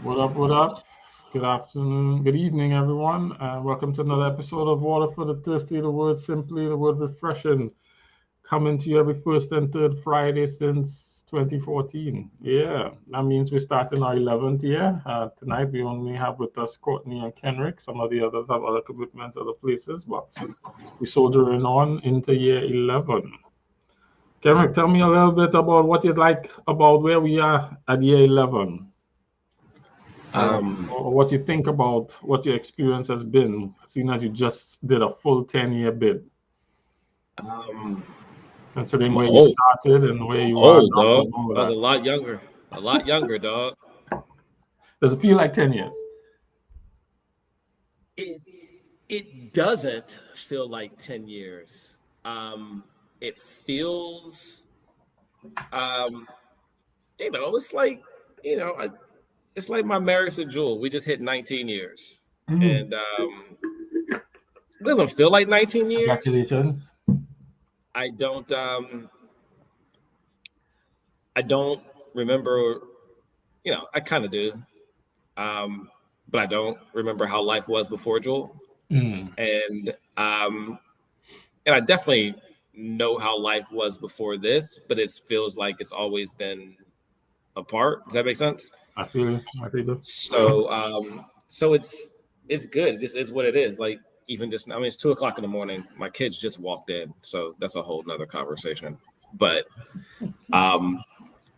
What up? What up? Good afternoon, good evening, everyone, and welcome to another episode of Water for the Thirsty, the word simply, the word refreshing, coming to you every first and third Friday since 2014. Yeah, that means we're starting our 11th year. Tonight, we only have with us Courtney and Kenrick. Some of the others have other commitments, other places, but we're soldiering on into year 11. Kenrick, tell me a little bit about what you'd like about where we are at year 11. Or what you think about what your experience has been, seeing as you just did a full 10-year bid, considering I'm where you old, started and where you are old now dog. and all I was that. a lot younger, dog. Does it feel like 10 years? It it doesn't feel like 10 years. It feels, um, it's like it's like my marriage to Jewel. We just hit 19 years, Mm. and it doesn't feel like 19 years. Congratulations. I don't, um, I don't remember. I kind of do, um, but I don't remember how life was before Jewel. Mm. and um and I definitely know how life was before this, but it feels like it's always been apart. Does that make sense? I feel it. So it's good. It just is what it is. Like, even just, I mean, it's 2 o'clock in the morning. My kids just walked in, so that's a whole nother conversation. But um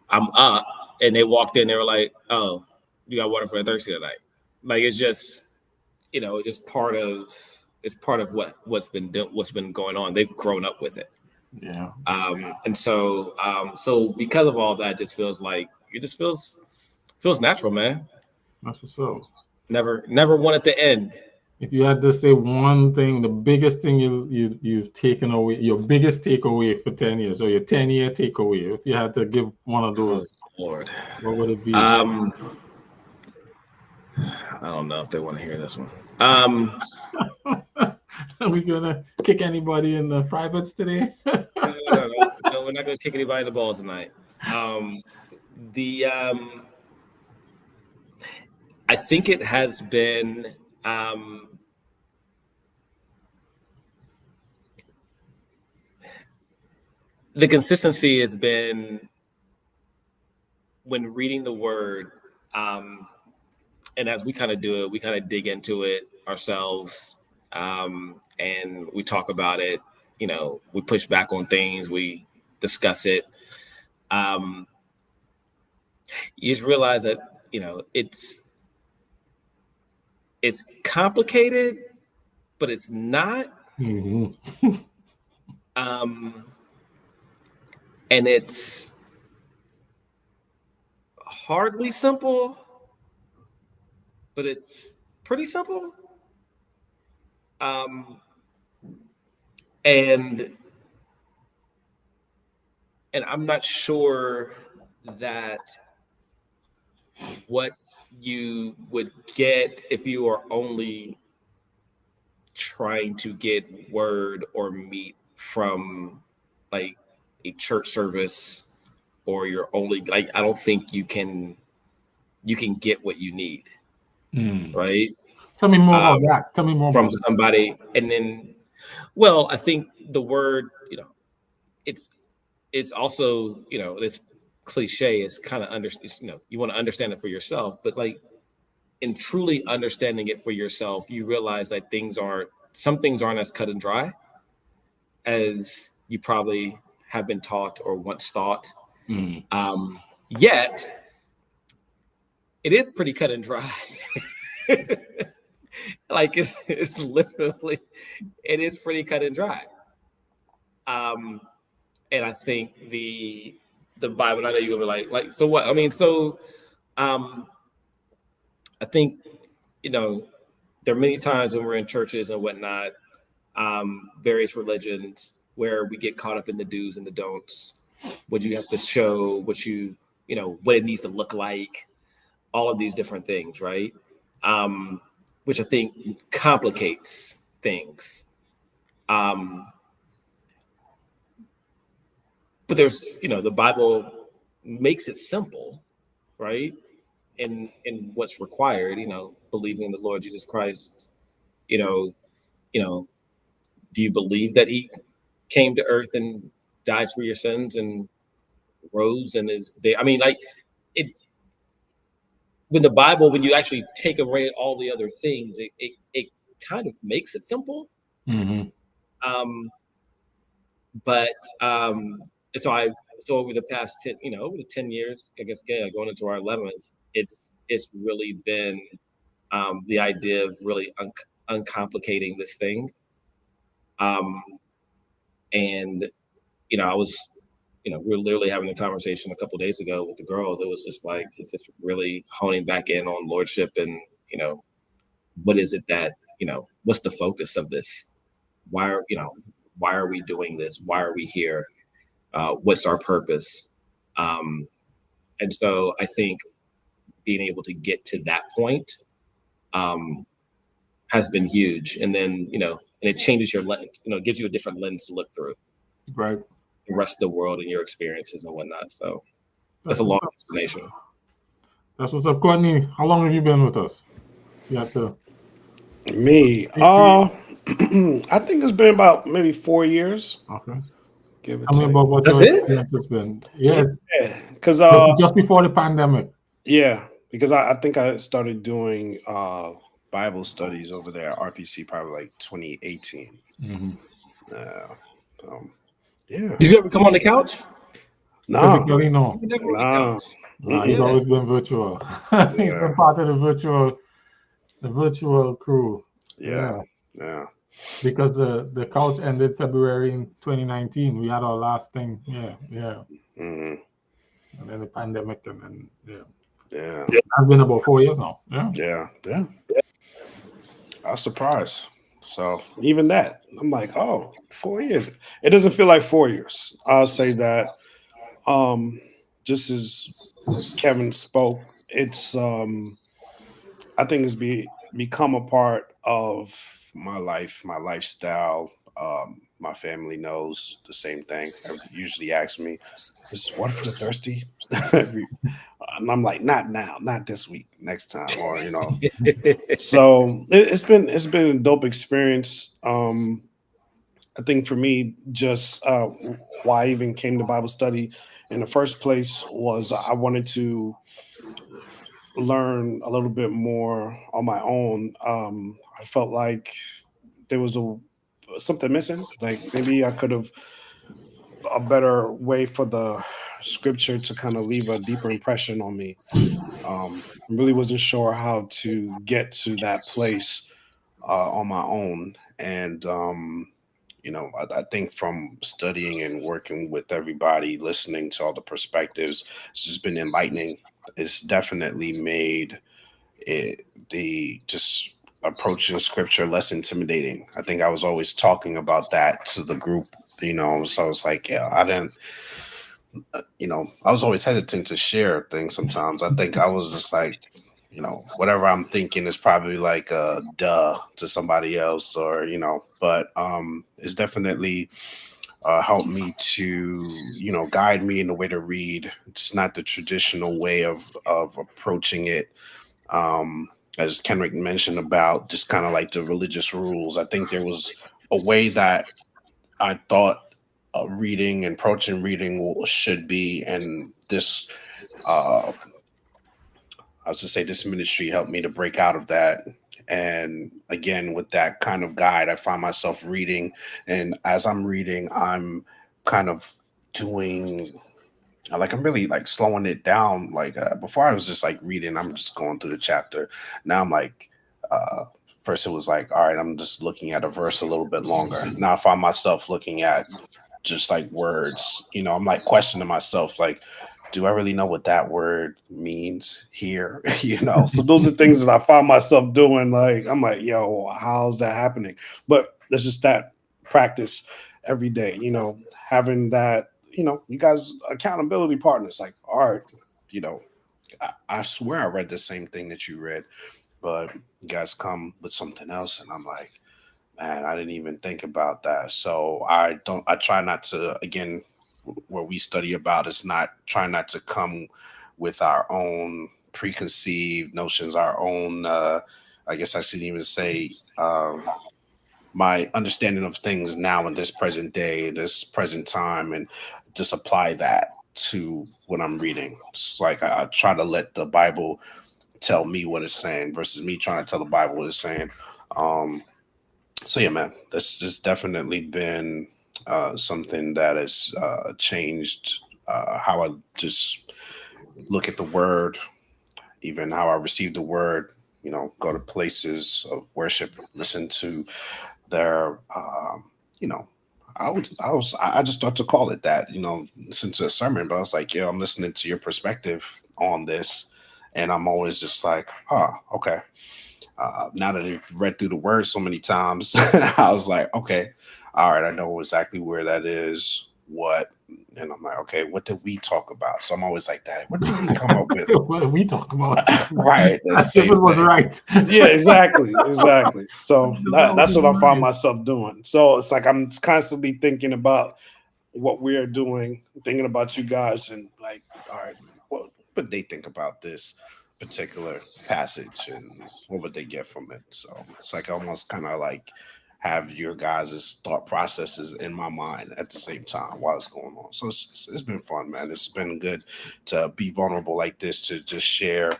I'm up, and they walked in. They were like, "Oh, you got water for the thirsty tonight?" Like, it's just, it's just part of what's been going on. They've grown up with it. Yeah, So because of all that, it just feels like it just feels natural, man. that's what's up. Never wanted to end. If you had to say one thing, the biggest thing you've taken away, your biggest takeaway for 10 years, or your 10-year takeaway, if you had to give one of Oh those, Lord. what would it be? Um, I don't know if they want to hear this one. Um, Are we gonna kick anybody in the privates today? no, we're not gonna kick anybody in the balls tonight. Um, the I think it has been the consistency has been when reading the word, um, and as we kind of do it, we kind of dig into it ourselves, and we talk about it. We push back on things, we discuss it. Um, you just realize that it's complicated, but it's not, Hmm. um, and it's hardly simple, but it's pretty simple. Um, and and I'm not sure that what you would get if you are only trying to get word or meat from, like, a church service, or you're only, like, I don't think you can get what you need, Mm. right? Tell me more about um, that. Tell me more from about that. somebody. And then, well, I think the word, it's it's also, this cliche is kind of you want to understand it for yourself, but, like, in truly understanding it for yourself, you realize that some things aren't as cut and dry as you probably have been taught or once thought. Mm. Yet it is pretty cut and dry. Like, it's literally, it is pretty cut and dry. Um, and I think the Bible. I know you're gonna be like, so what? I mean, so um, I think, there are many times when we're in churches and whatnot, various religions, where we get caught up in the do's and the don'ts. What you have to show, what it needs to look like, all of these different things, right? Which I think complicates things. Um, but the Bible makes it simple, right? in what's required, believing in the Lord Jesus Christ, you know, you know, do you believe that he came to earth and died for your sins and rose and is there? I mean, like it when the Bible, when you actually take away all the other things, it kind of makes it simple. Mm-hmm. Um, but so I so over the past 10, over the 10 years, I guess, yeah, going into our 11th, it's really been the idea of really uncomplicating this thing. Um, and I was, we were literally having a conversation a couple of days ago with the girls. It was just like it's just really honing back in on lordship and what is it that what's the focus of this? Why are we doing this? Why are we here? What's our purpose? And so I think being able to get to that point has been huge. And then, and it changes your lens, gives you a different lens to look through Right. the rest of the world and your experiences and whatnot. So that's a long explanation. That's what's up, Courtney. How long have you been with us? You have to. Me, I think it's been about maybe 4 years. Okay. Give it Tell me to about what That's your it? experience has been. Yeah. because Just before the pandemic. yeah, because I think I started doing Bible studies over there at RPC probably like 2018. Mm-hmm. So, yeah, Did you ever come on the couch? nah, Physically, no. You never on the nah, couch. He's mm-mm. always been virtual. He's Yeah, been part of the virtual crew. yeah, Yeah. yeah. Because the couch ended February in 2019. We had our last thing. Yeah, yeah. Hmm. And then the pandemic, and then yeah. Yeah, It's been about 4 years now. Yeah. yeah, yeah. I was surprised. So even that, I'm like, oh, 4 years. It doesn't feel like 4 years. I'll say that. Um, just as Kevin spoke, it's I think it's become a part of my life, my lifestyle. My family knows the same thing. Usually asks me, "Is water for the thirsty?" And I'm like, "Not now, not this week, next time," or So it's been a dope experience. I think for me, just why I even came to Bible study in the first place was I wanted to learn a little bit more on my own. I felt like there was something missing. Like maybe I could have a better way for the scripture to kind of leave a deeper impression on me. Really wasn't sure how to get to that place on my own, and I think from studying and working with everybody, listening to all the perspectives, it's just been enlightening. It's definitely made the just approaching scripture less intimidating. I think I was always talking about that to the group, so I was like, yeah, I didn't, I was always hesitant to share things sometimes. I think I was just like, whatever I'm thinking is probably like a duh to somebody else, or, but it's definitely helped me to, guide me in the way to read. It's not the traditional way of approaching it. As Kenrick mentioned about just kind of like the religious rules, I think there was a way that I thought reading and approaching reading should be, and this, I was to say, this ministry helped me to break out of that. And again, with that kind of guide, I find myself reading, and as I'm reading, I'm kind of doing like I'm really like slowing it down. Like before, I was just like reading, I'm just going through the chapter. Now I'm like, first it was like, all right, I'm just looking at a verse a little bit longer. Now I find myself looking at just like words. I'm like questioning myself, like, do I really know what that word means here? So those are things that I find myself doing. Like I'm like, yo, how's that happening? But there's just that practice every day. Having that. You guys accountability partners. Like, all right, you know, I swear I read the same thing that you read, but you guys come with something else, and I'm like, man, I didn't even think about that. So I try not to, again, where we study about is not try not to come with our own preconceived notions, our own. I guess I shouldn't even say. My understanding of things now in this present day, this present time, and just apply that to what I'm reading. It's like I try to let the Bible tell me what it's saying versus me trying to tell the Bible what it's saying. Um, so yeah, man, this has definitely been something that has changed how I just look at the word, even how I receive the word. Go to places of worship, listen to their you know I just start to call it that, listen to a sermon, but I was like, yeah, I'm listening to your perspective on this, and I'm always just like, okay. Now that I've read through the word so many times, I was like, okay, all right, I know exactly where that is, what, and I'm like, okay, what did we talk about? So I'm always like that. What did we come up with? What did we talk about? Right, the As if same it was thing. right. Yeah, exactly. So that's what I find myself doing. So it's like I'm constantly thinking about what we are doing, thinking about you guys, and like, all right, what would they think about this particular passage, and what would they get from it? So it's like I almost kind of like have your guys' thought processes in my mind at the same time while it's going on. So it's been fun, man. It's been good to be vulnerable like this, to just share.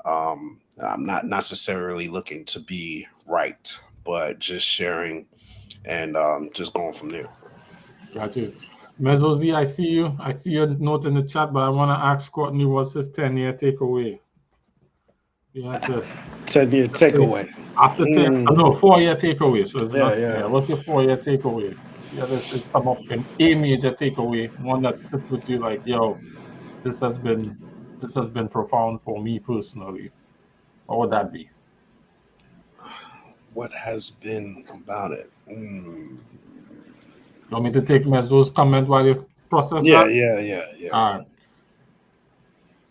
I'm not necessarily looking to be right, but just sharing and just going from there. Got you. Mezozi, I see you. I see your note in the chat, but I want to ask Courtney, what's his 10-year takeaway? You had to 10-year takeaway. after 10, no, 4-year takeaway. So it's not, Yeah. what's your 4-year takeaway? Yeah, this is some of a major takeaway, one that sits with you like, yo, this has been profound for me personally. What would that be? What has been about it? You want me to take Mezo's comment while you process Yeah. that? All right.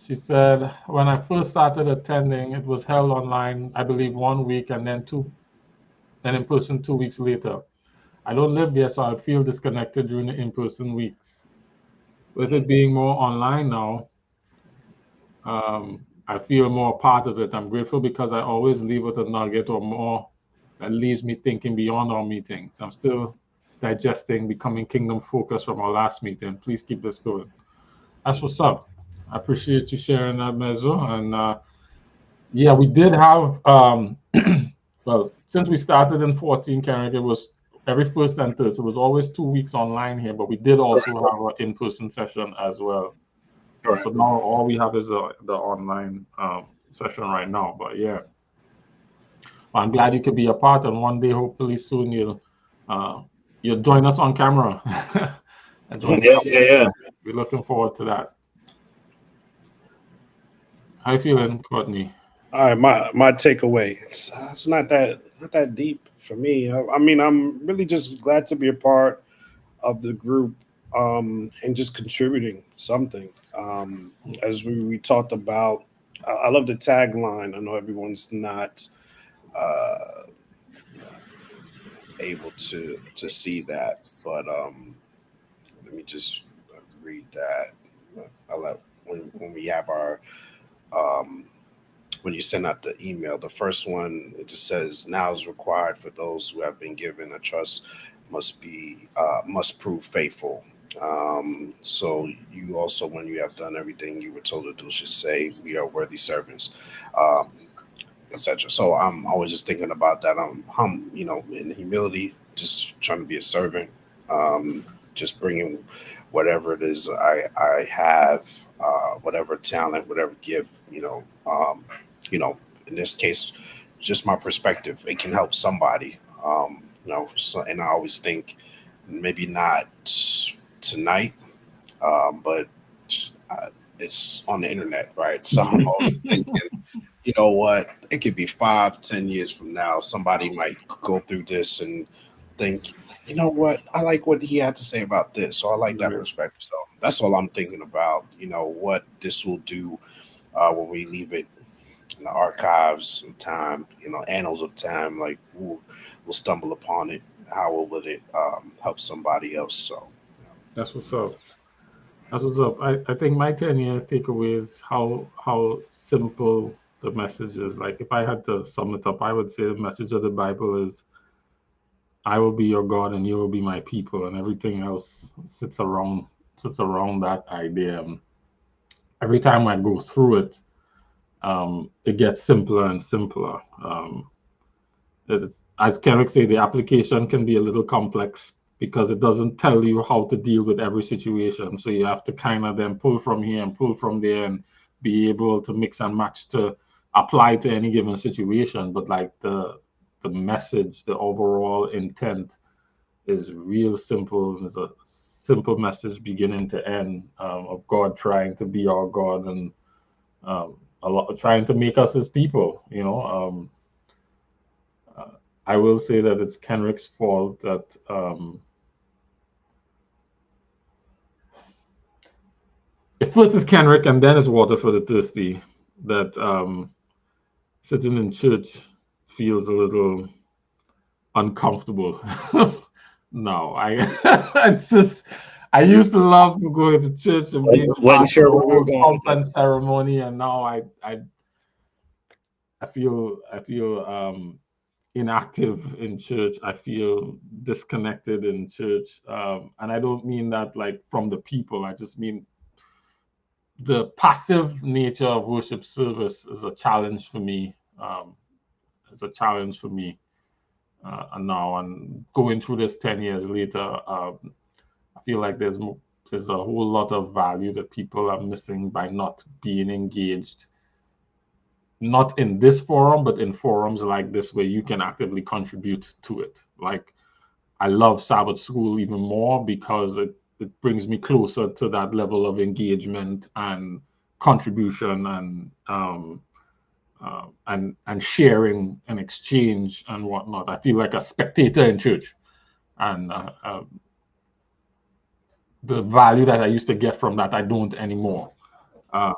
She said, when I first started attending, it was held online, I believe 1 week, and then in person 2 weeks later. I don't live there, so I feel disconnected during the in-person weeks. With it being more online now, I feel more part of it. I'm grateful because I always leave with a nugget or more that leaves me thinking beyond our meetings. I'm still digesting becoming kingdom focused from our last meeting. Please keep this going. That's what's up. I appreciate you sharing that, Mezzo. And yeah, we did have, well, since we started in 14, Karen, it was every first and third. So it was always 2 weeks online here, but we did also have an in-person session as well. So now all we have is the online session right now. But yeah, I'm glad you could be a part, and one day, hopefully soon, you'll join us on camera. Yeah. We're looking forward to that. How you feeling, Courtney? All right, my takeaway. It's not that deep for me. I mean, I'm really just glad to be a part of the group, and just contributing something. As we talked about, I love the tagline. I know everyone's not uh, able to see that, but let me just read that. I like when we have our um, when you send out the email. The first one, it just says, "Now is required for those who have been given a trust must prove faithful." So you also, when you have done everything you were told to do, should say, "We are worthy servants." Um, Etc. So I'm always just thinking about that. In humility, just trying to be a servant, just bringing whatever it is I have, whatever talent, whatever gift, you know, in this case, just my perspective. It can help somebody, So, and I always think maybe not tonight, but it's on the internet, right? So I'm always thinking, you know what, it could be 5, 10 years from now, somebody might go through this and think, you know what, I like what he had to say about this, so I like that perspective. So that's all I'm thinking about, what this will do when we leave it in the archives of time, annals of time. Like we'll stumble upon it. How will it help somebody else? So That's what's up. That's what's up. I think my 10-year takeaway is how simple the message is. Like if I had to sum it up, I would say the message of the Bible is I will be your God and you will be my people, and everything else sits around that idea. And every time I go through it, it gets simpler and simpler. As Kendrick say, the application can be a little complex because it doesn't tell you how to deal with every situation. So you have to kind of then pull from here and pull from there and be able to mix and match to apply to any given situation. But like the message, the overall intent is real simple. It's a simple message beginning to end, of God trying to be our God and a lot trying to make us his people. I will say that it's Kenrick's fault that it first is Kenrick and then it's Water for the Thirsty that sitting in church feels a little uncomfortable. No, it's just I used to love going to church and being a Wasn't part sure of the where we were whole going pomp with and this. ceremony, and now I feel inactive in church. I feel disconnected in church, and I don't mean that like from the people. I just mean the passive nature of worship service is a challenge for me. It's a challenge for me and now, and going through this 10 years later, I feel like there's a whole lot of value that people are missing by not being engaged, not in this forum, but in forums like this where you can actively contribute to it. Like I love Sabbath School even more because it brings me closer to that level of engagement and contribution and sharing and exchange and whatnot. I feel like a spectator in church, and the value that I used to get from that I don't anymore. Uh,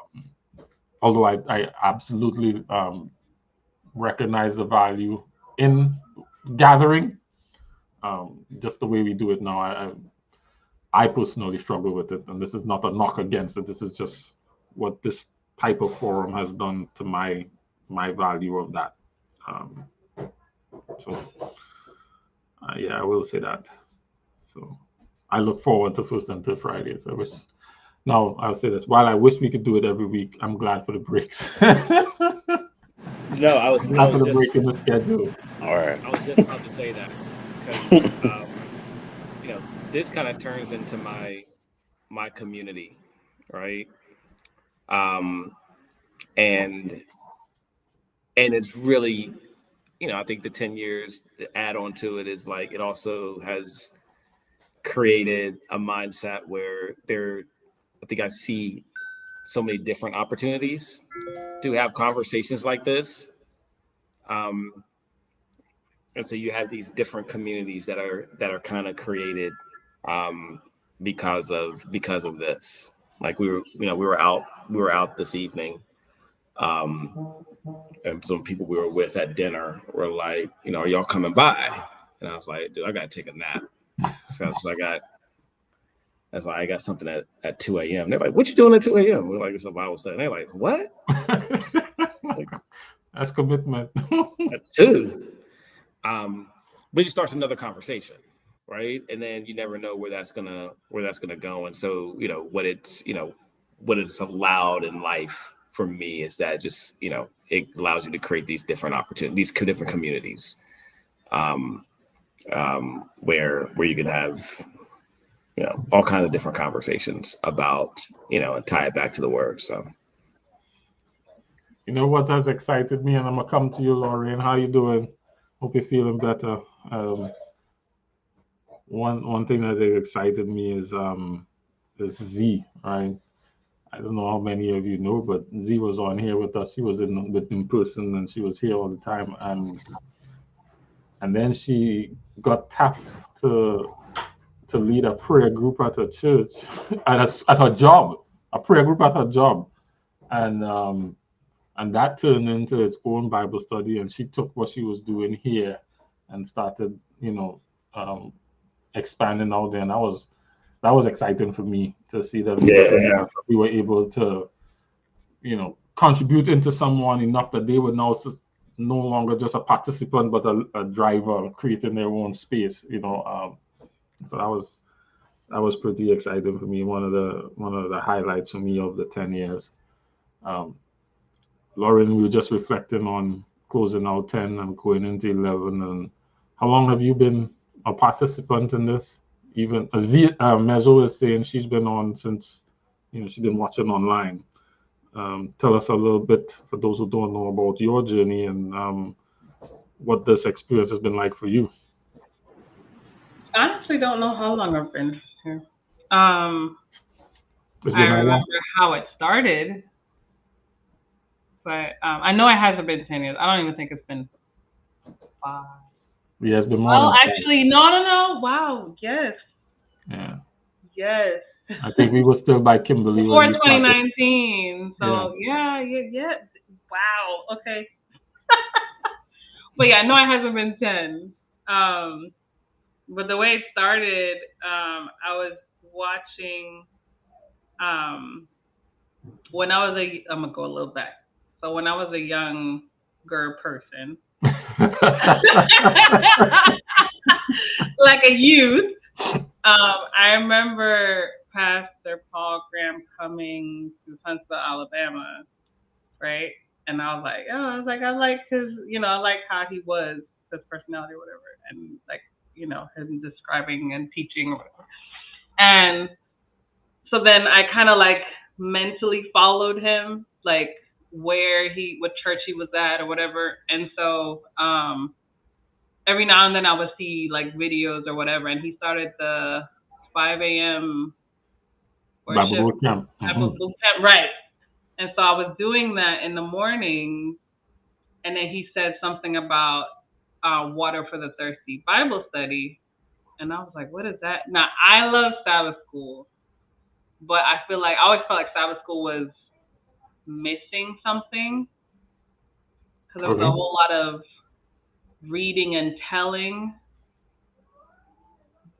Although I absolutely recognize the value in gathering, just the way we do it now. I personally struggle with it, and this is not a knock against it. This is just what this type of forum has done to my value of that. Um, so yeah, I will say that. So I look forward to first and third Fridays. I wish. Now I'll say this: while I wish we could do it every week, I'm glad for the breaks. No, I was Glad for the break in the schedule. All right. I was just about to say that because this kind of turns into my community, right? Um, and it's really, I think the 10 years to add on to it is like it also has created a mindset where I think I see so many different opportunities to have conversations like this. And so you have these different communities that are kind of created because of this. Like we were out this evening, and some people we were with at dinner were like, are y'all coming by? And I was like, dude, I gotta take a nap. So I got something at 2 a.m. They're like, what you doing at 2 a.m.? We're like, it's a Bible study. And they're like, what? That's commitment. At 2. But it starts another conversation, right? And then you never know where that's gonna go. And so, what it's allowed in life for me is that just, it allows you to create these different opportunities, these different communities, where you can have, all kinds of different conversations about, and tie it back to the word. So, You know what has excited me, and I'm gonna come to you, Lauren. How you doing? Hope you're feeling better. One thing that has excited me is Z, right? I don't know how many of you know, but Z was on here with us. She was in person, and she was here all the time. And then she got tapped to lead a prayer group at her church, at her job, a prayer group at her job, and that turned into its own Bible study. And she took what she was doing here and started, expanding out there. And that was exciting for me to see that we were able to, contribute into someone enough that they were now no longer just a participant, but a driver creating their own space. So that was pretty exciting for me. One of the highlights for me of the 10 years. Lauren, we were just reflecting on closing out 10 and going into 11. And how long have you been a participant in this? Even Mezo is saying she's been on since, she's been watching online. Tell us a little bit, for those who don't know, about your journey and what this experience has been like for you. I honestly don't know how long I've been here. It's I been remember how it started, but I know it hasn't been 10 years. I don't even think it's been 5. Yeah, it's been more. Oh, actually, no. Wow, yes. Yeah. Yes. I think we were still by Kimberly. Before 2019. So yeah. Wow. Okay. But yeah, no, it hasn't been 10. But the way it started, I was watching. When I was I'm gonna go a little back. So when I was a younger person, like a youth, I remember Pastor Paul Graham coming to Huntsville, Alabama, right? And I was like, I like his, I like how he was, his personality or whatever, and like, him describing and teaching or whatever. And so then I kind of like mentally followed him, like what church he was at or whatever. And so every now and then I would see like videos or whatever. And he started the 5 a.m. worship. Bible boot camp. Right. And so I was doing that in the morning. And then he said something about water for the thirsty Bible study. And I was like, what is that? Now, I love Sabbath school. But I always felt like Sabbath school was missing something. Because there was a whole lot of reading and telling,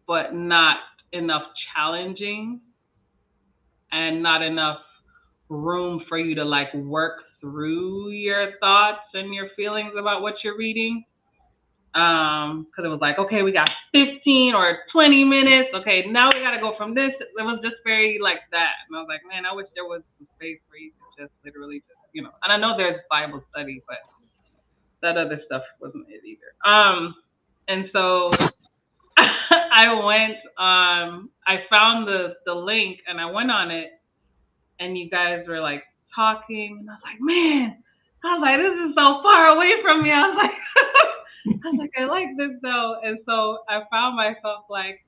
but not enough challenging and not enough room for you to like work through your thoughts and your feelings about what you're reading. Because it was like, okay, we got 15 or 20 minutes. Okay, now we got to go from this. It was just very like that. And I was like, man, I wish there was some space where you could just literally just, and I know there's Bible study, but that other stuff wasn't it either. And so I went, I found the link and I went on it and you guys were like talking and I was like, man, this is so far away from me. I was like, I like this though. And so I found myself like,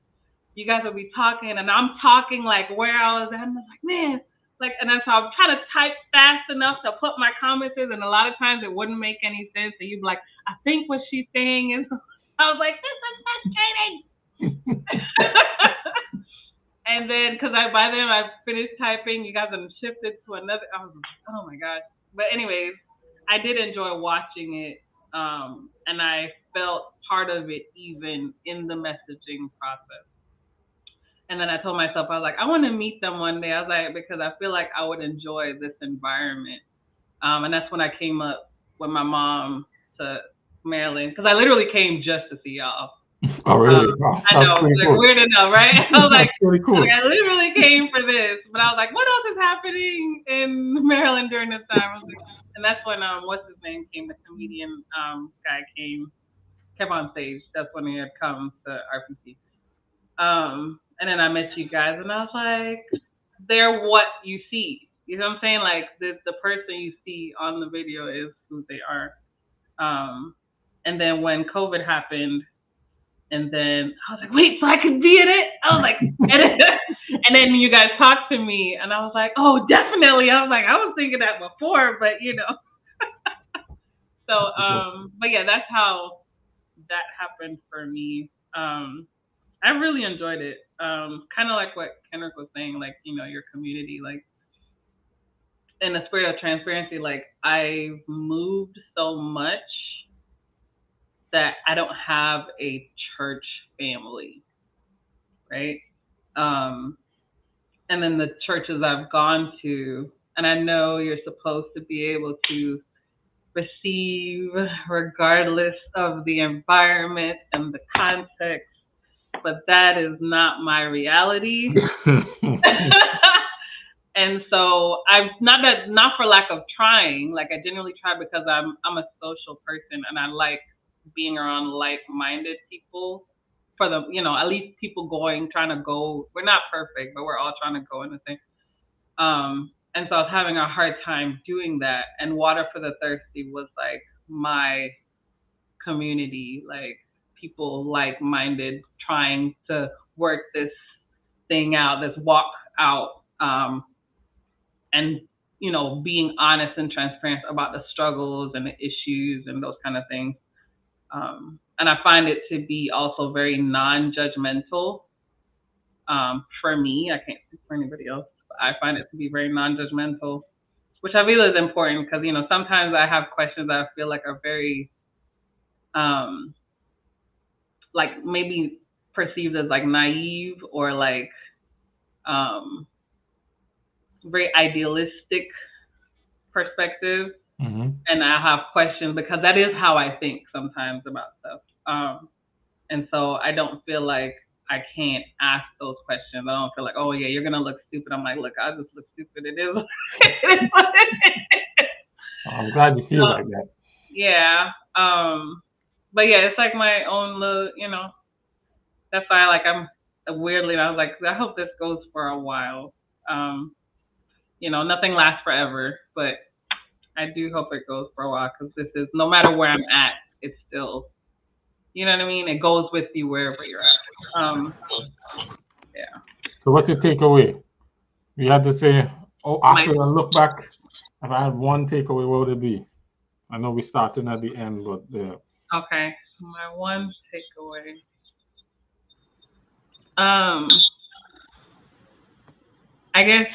you guys would be talking and I'm talking like where I was at. And I was like, man, like, and then so I'm trying to type fast enough to put my comments in. And a lot of times it wouldn't make any sense. So you'd be like, I think what she's saying is, I was like, this is frustrating. And then, because by then I finished typing, you guys have shifted to another. I was like, oh my gosh. But anyways, I did enjoy watching it. And I felt part of it even in the messaging process. And then I told myself, I was like, I want to meet them one day. I was like, because I feel like I would enjoy this environment. And that's when I came up with my mom to Maryland, because I literally came just to see y'all. Oh, really? I know, like cool. Weird enough, right? I was like, really cool. Like, I literally came for this, but I was like, what else is happening in Maryland during this time? I was like, and that's when what's his name came, the comedian guy kept on stage. That's when he had come to RPC. And then I met you guys, and I was like, they're what you see. You know what I'm saying? Like the person you see on the video is who they are. And then when COVID happened, and then I was like, wait, so I could be in it? I was like, and then you guys talked to me, and I was like, oh, definitely. I was like, I was thinking that before, but So, but yeah, that's how that happened for me. I really enjoyed it. Kind of like what Kendrick was saying, like, your community, like, in the spirit of transparency, like, I've moved so much that I don't have a church family, right? And then the churches I've gone to, and I know you're supposed to be able to receive regardless of the environment and the context, but that is not my reality. And so I've not for lack of trying, like I genuinely try because I'm a social person and I like being around like-minded people for the, at least people trying to go. We're not perfect, but we're all trying to go in the thing. And so I was having a hard time doing that. And Water for the Thirsty was like my community, like people like-minded, trying to work this thing out, this walk out, and being honest and transparent about the struggles and the issues and those kind of things. And I find it to be also very non-judgmental. For me, I can't speak for anybody else, but I find it to be very non-judgmental, which I feel is important because sometimes I have questions that I feel like are very like maybe perceived as like naive or like very idealistic perspective. Mm-hmm. And I have questions because that is how I think sometimes about stuff. And so I don't feel like I can't ask those questions. I don't feel like, oh yeah, you're gonna look stupid. I'm like, look, I just look stupid. It is. I'm glad you feel like that. Yeah. But yeah, it's like my own little, that's why I'm weirdly, I was like, I hope this goes for a while. Nothing lasts forever, but I do hope it goes for a while because this is, no matter where I'm at, it's still, you know what I mean? It goes with you wherever you're at. Yeah. So what's your takeaway? You had to say, after I look back, if I had one takeaway, what would it be? I know we're starting at the end, but yeah. Okay. My one takeaway. I guess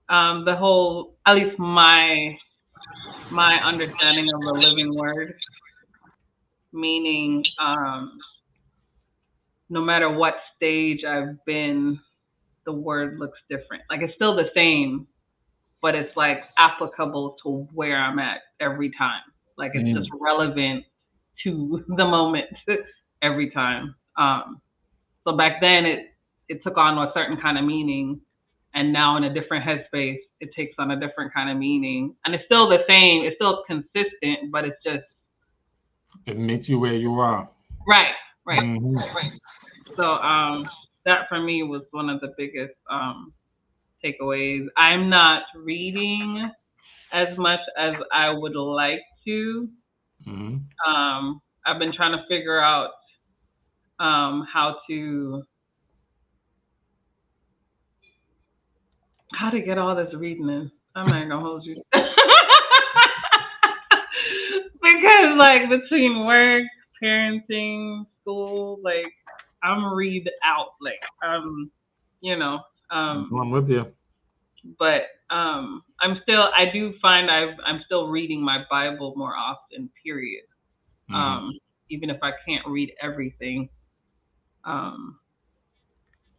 the whole, at least my understanding of the living word, meaning no matter what stage I've been, the word looks different. Like it's still the same, but it's like applicable to where I'm at every time. Like it's just relevant to the moment every time. So back then it took on a certain kind of meaning, and now in a different headspace, it takes on a different kind of meaning. And it's still the same, it's still consistent, but it's just, it meets you where you are. Right. So that for me was one of the biggest takeaways. I'm not reading as much as I would like to. I've been trying to figure out how to get all this reading in. I'm not gonna hold you. Because like between work, parenting, school, like I'm read out, like I'm with you. But I do find I'm still reading my Bible more often, period. Even if I can't read everything. And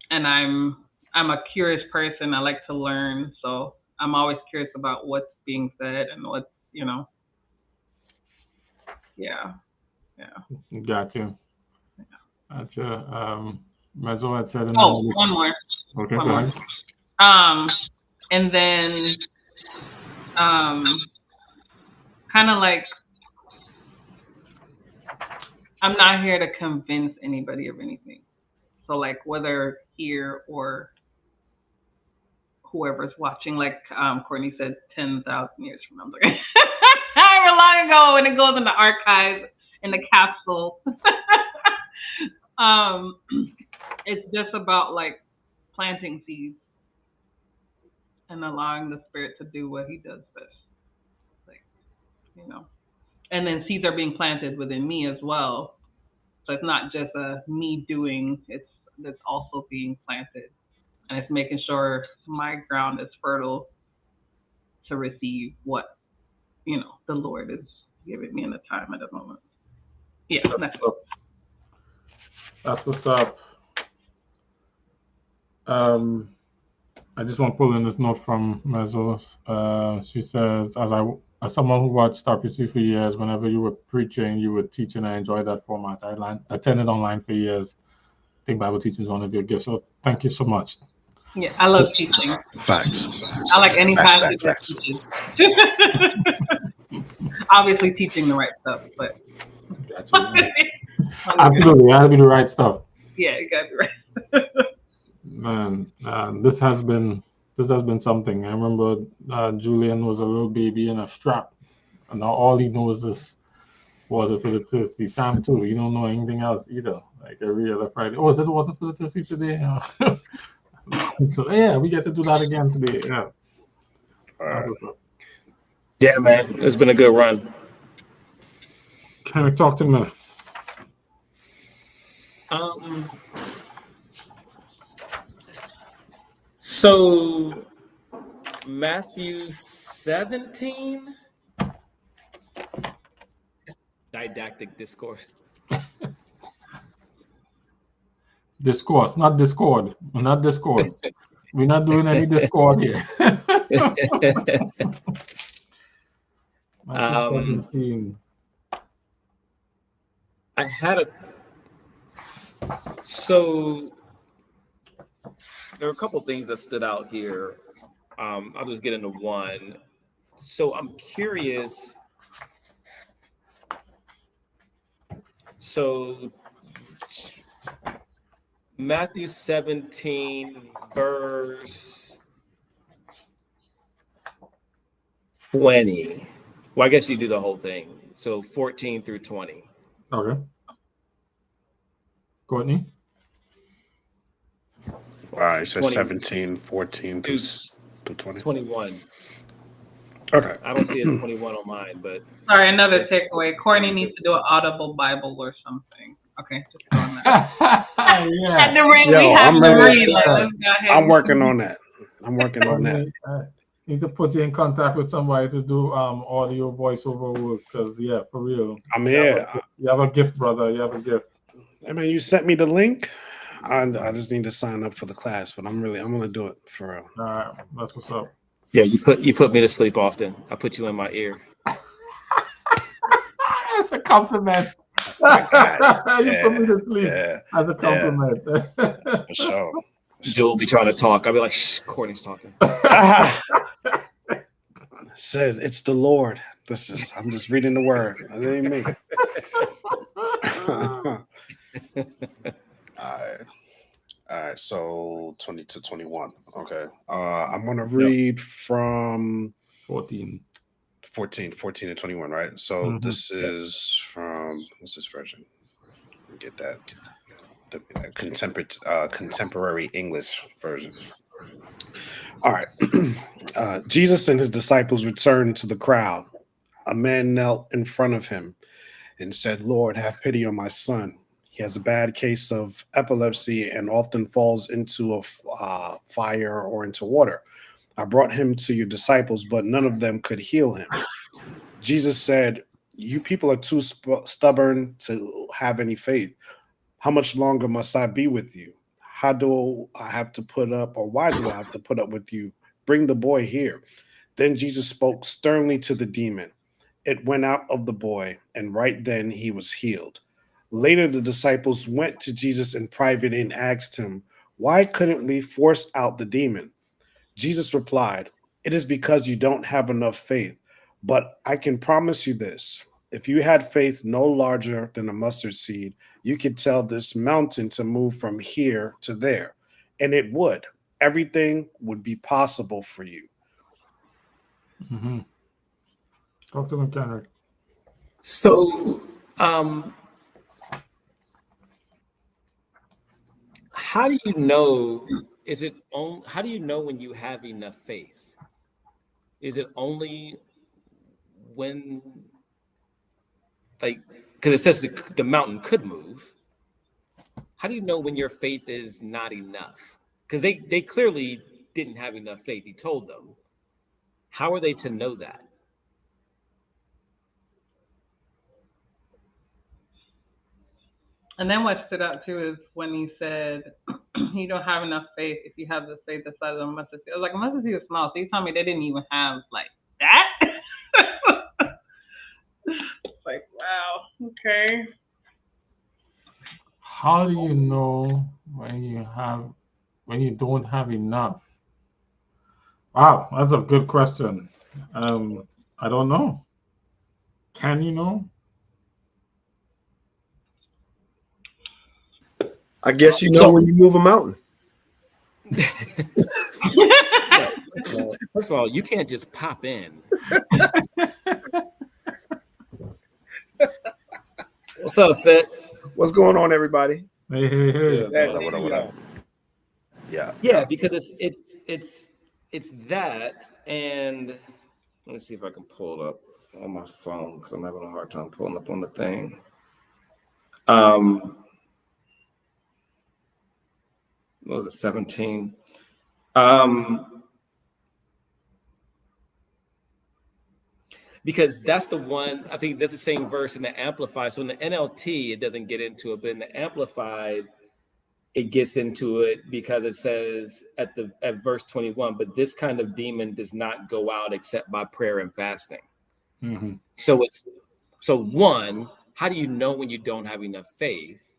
I'm a curious person. I like to learn, so I'm always curious about what's being said and what's, yeah. Gotcha. Mezzo had said. One more. Okay, go ahead. And then, kind of like, I'm not here to convince anybody of anything. So like whether here or whoever's watching, like Courtney said, 10,000 years from now. However long ago, when it goes in the archives, in the capsule. It's just about like planting seeds and allowing the Spirit to do what He does best. Like, and then seeds are being planted within me as well. So it's not just me doing, it's also being planted. And it's making sure my ground is fertile to receive what, the Lord is giving me in the time at the moment. Yeah, that's what's up. I just want to pull in this note from Mezos. She says, as someone who watched RPC for years, whenever you were preaching, you were teaching. I enjoyed that format. Attended online for years. I think Bible teaching is one of your gifts. So thank you so much. Yeah, I love teaching. Facts. I like any pastor that Facts. teaches. Obviously, teaching the right stuff, but Gotcha. Absolutely, it has to be the right stuff. Yeah, it gotta be right. Man, this has been something. I remember Julian was a little baby in a strap, and now all he knows is water for the thirsty. Sam too. You don't know anything else either. Like every other Friday. Oh, is it water for the thirsty today? So yeah, we get to do that again today. Yeah. Yeah, man, it's been a good run. Can we talk to me? So Matthew 17, didactic discourse. Discourse, not Discord. We're not Discord. We're not doing any Discord here. I had so there are a couple things that stood out here. I'll just get into one. So I'm curious. So Matthew 17, verse 20. Well, I guess you do the whole thing. So 14 through 20. Okay. Courtney? All right, so 17, 14 to 20. 21. Okay. I don't see a 21 on mine, but... Sorry, another takeaway. Courtney needs to do an audible Bible or something. Okay, just throwing that. Yeah. At the rate Yo, we have I'm to ready. read, like, let's go ahead. I'm working on that. Need to put you in contact with somebody to do audio voiceover work, because yeah, for real. I'm here. You have a gift, brother. You have a gift. I mean, you sent me the link. I just need to sign up for the class, but I'm gonna do it for real. All right, that's what's up. Yeah, you put me to sleep often. I put you in my ear. That's a compliment. You put me to sleep. As a compliment. For sure. Joe will be trying to talk. I'll be like, shh, Courtney's talking. Said it's the Lord. I'm just reading the word. It ain't me. All right. So 20 to 21. Okay. I'm gonna read from 14 and 21, right? So this is from what's this version? Get that. The contemporary English version. All right. Jesus and his disciples returned to the crowd. A man knelt in front of him and said, "Lord, have pity on my son. He has a bad case of epilepsy and often falls into a fire or into water. I brought him to your disciples, but none of them could heal him." Jesus said, "You people are too stubborn to have any faith. How much longer must I be with you? How do I have to put up, or why do I have to put up with you? Bring the boy here." Then Jesus spoke sternly to the demon. It went out of the boy, and right then he was healed. Later, the disciples went to Jesus in private and asked him, "Why couldn't we force out the demon?" Jesus replied, "It is because you don't have enough faith. But I can promise you this. If you had faith no larger than a mustard seed, you could tell this mountain to move from here to there, and it would. Everything would be possible for you." Mm-hmm. Talk to him, Kendrick. So, how do you know? How do you know when you have enough faith? Is it only when, like, because it says the mountain could move? How do you know when your faith is not enough? Because they clearly didn't have enough faith. He told them. How are they to know that? And then what stood out too is when he said, you don't have enough faith if you have the faith the size of a mustard seed. I was like, a mustard seed is small. So you tell me they didn't even have like that? It's like, wow, okay. How do you know when you don't have enough? Wow, that's a good question. I don't know. Can you know? I guess you know when you move a mountain. First of all, you can't just pop in. What's up, Fitz? What's going on, everybody? Hey, hey, hey. Glad to What up, see what y'all. up? Yeah. Yeah, because it's that, and let me see if I can pull it up on my phone because I'm having a hard time pulling up on the thing. What was it, 17? Because that's the one, I think that's the same verse in the Amplified. So in the NLT, it doesn't get into it, but in the Amplified, it gets into it because it says at verse 21, but this kind of demon does not go out except by prayer and fasting. Mm-hmm. So one, how do you know when you don't have enough faith?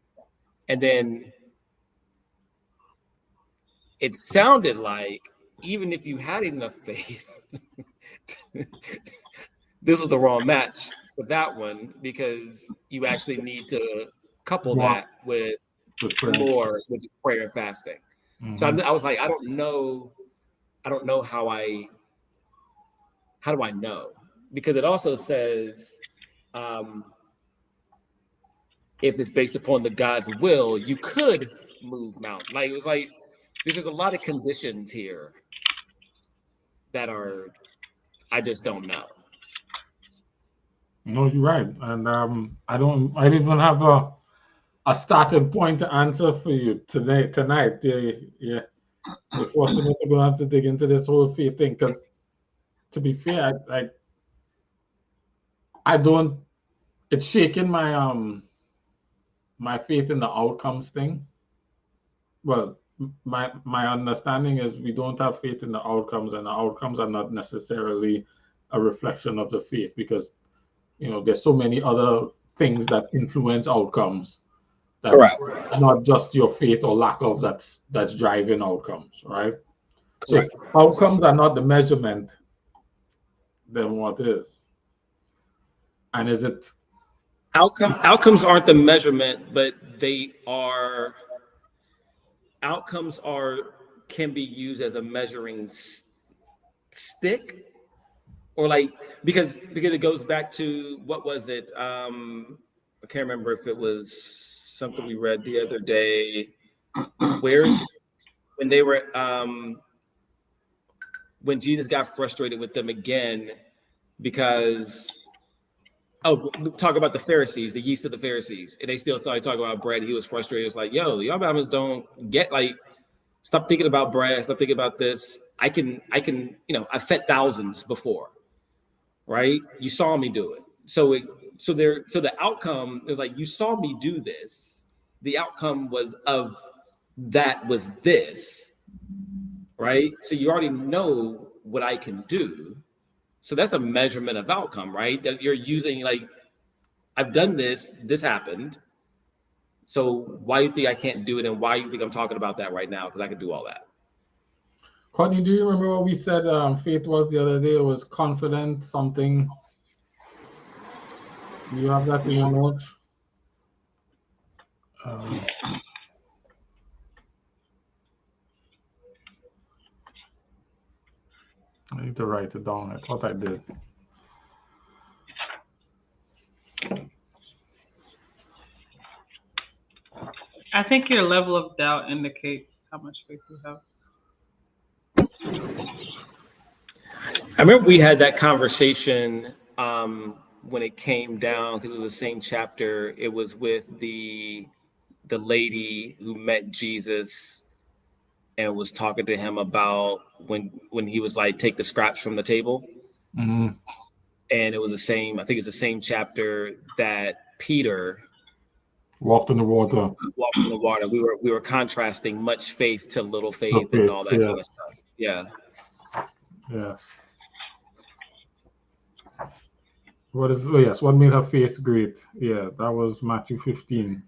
And then it sounded like even if you had enough faith, this was the wrong match for that one because you actually need to couple that with more with prayer and fasting. Mm-hmm. So I was like, I don't know how do I know? Because it also says if it's based upon the God's will, you could move mountain. Like it was like there's just a lot of conditions here that are I just don't know. No, you're right, and I don't even have a starting point to answer for you tonight. Yeah, you're forcing me to go have to dig into this whole faith thing because, to be fair, I don't. It's shaking my faith in the outcomes thing. Well, my understanding is we don't have faith in the outcomes, and the outcomes are not necessarily a reflection of the faith because there's so many other things that influence outcomes. Correct. Not just your faith or lack of that's driving outcomes, right? Correct. So if outcomes are not the measurement, then what is? And is it outcomes aren't the measurement, but outcomes can be used as a measuring stick, or like because it goes back to what was it? I can't remember if it was something we read the other day. When they were when Jesus got frustrated with them again because talk about the Pharisees, the yeast of the Pharisees, and they still started talking about bread. He was frustrated. It was like, yo, y'all Bama's don't get stop thinking about bread, stop thinking about this. I can I fed thousands before, right? You saw me do it. So the outcome is like, you saw me do this. The outcome was this, right? So you already know what I can do. So that's a measurement of outcome, right? That you're using I've done this happened. So why do you think I can't do it? And why do you think I'm talking about that right now? Because I can do all that. Courtney, do you remember what we said faith was the other day? It was confident something. Do you have that in your notes? I need to write it down. I thought I did. I think your level of doubt indicates how much faith you have. I remember we had that conversation when it came down because it was the same chapter. It was with the lady who met Jesus and was talking to him about when he was like, take the scraps from the table. Mm-hmm. And it was I think it's the same chapter that Peter Walked in the water. walked in the water. We were contrasting much faith to little faith faith, and all that yeah. kind of stuff. Yeah. Yeah. What made her faith great? Yeah, that was Matthew 15.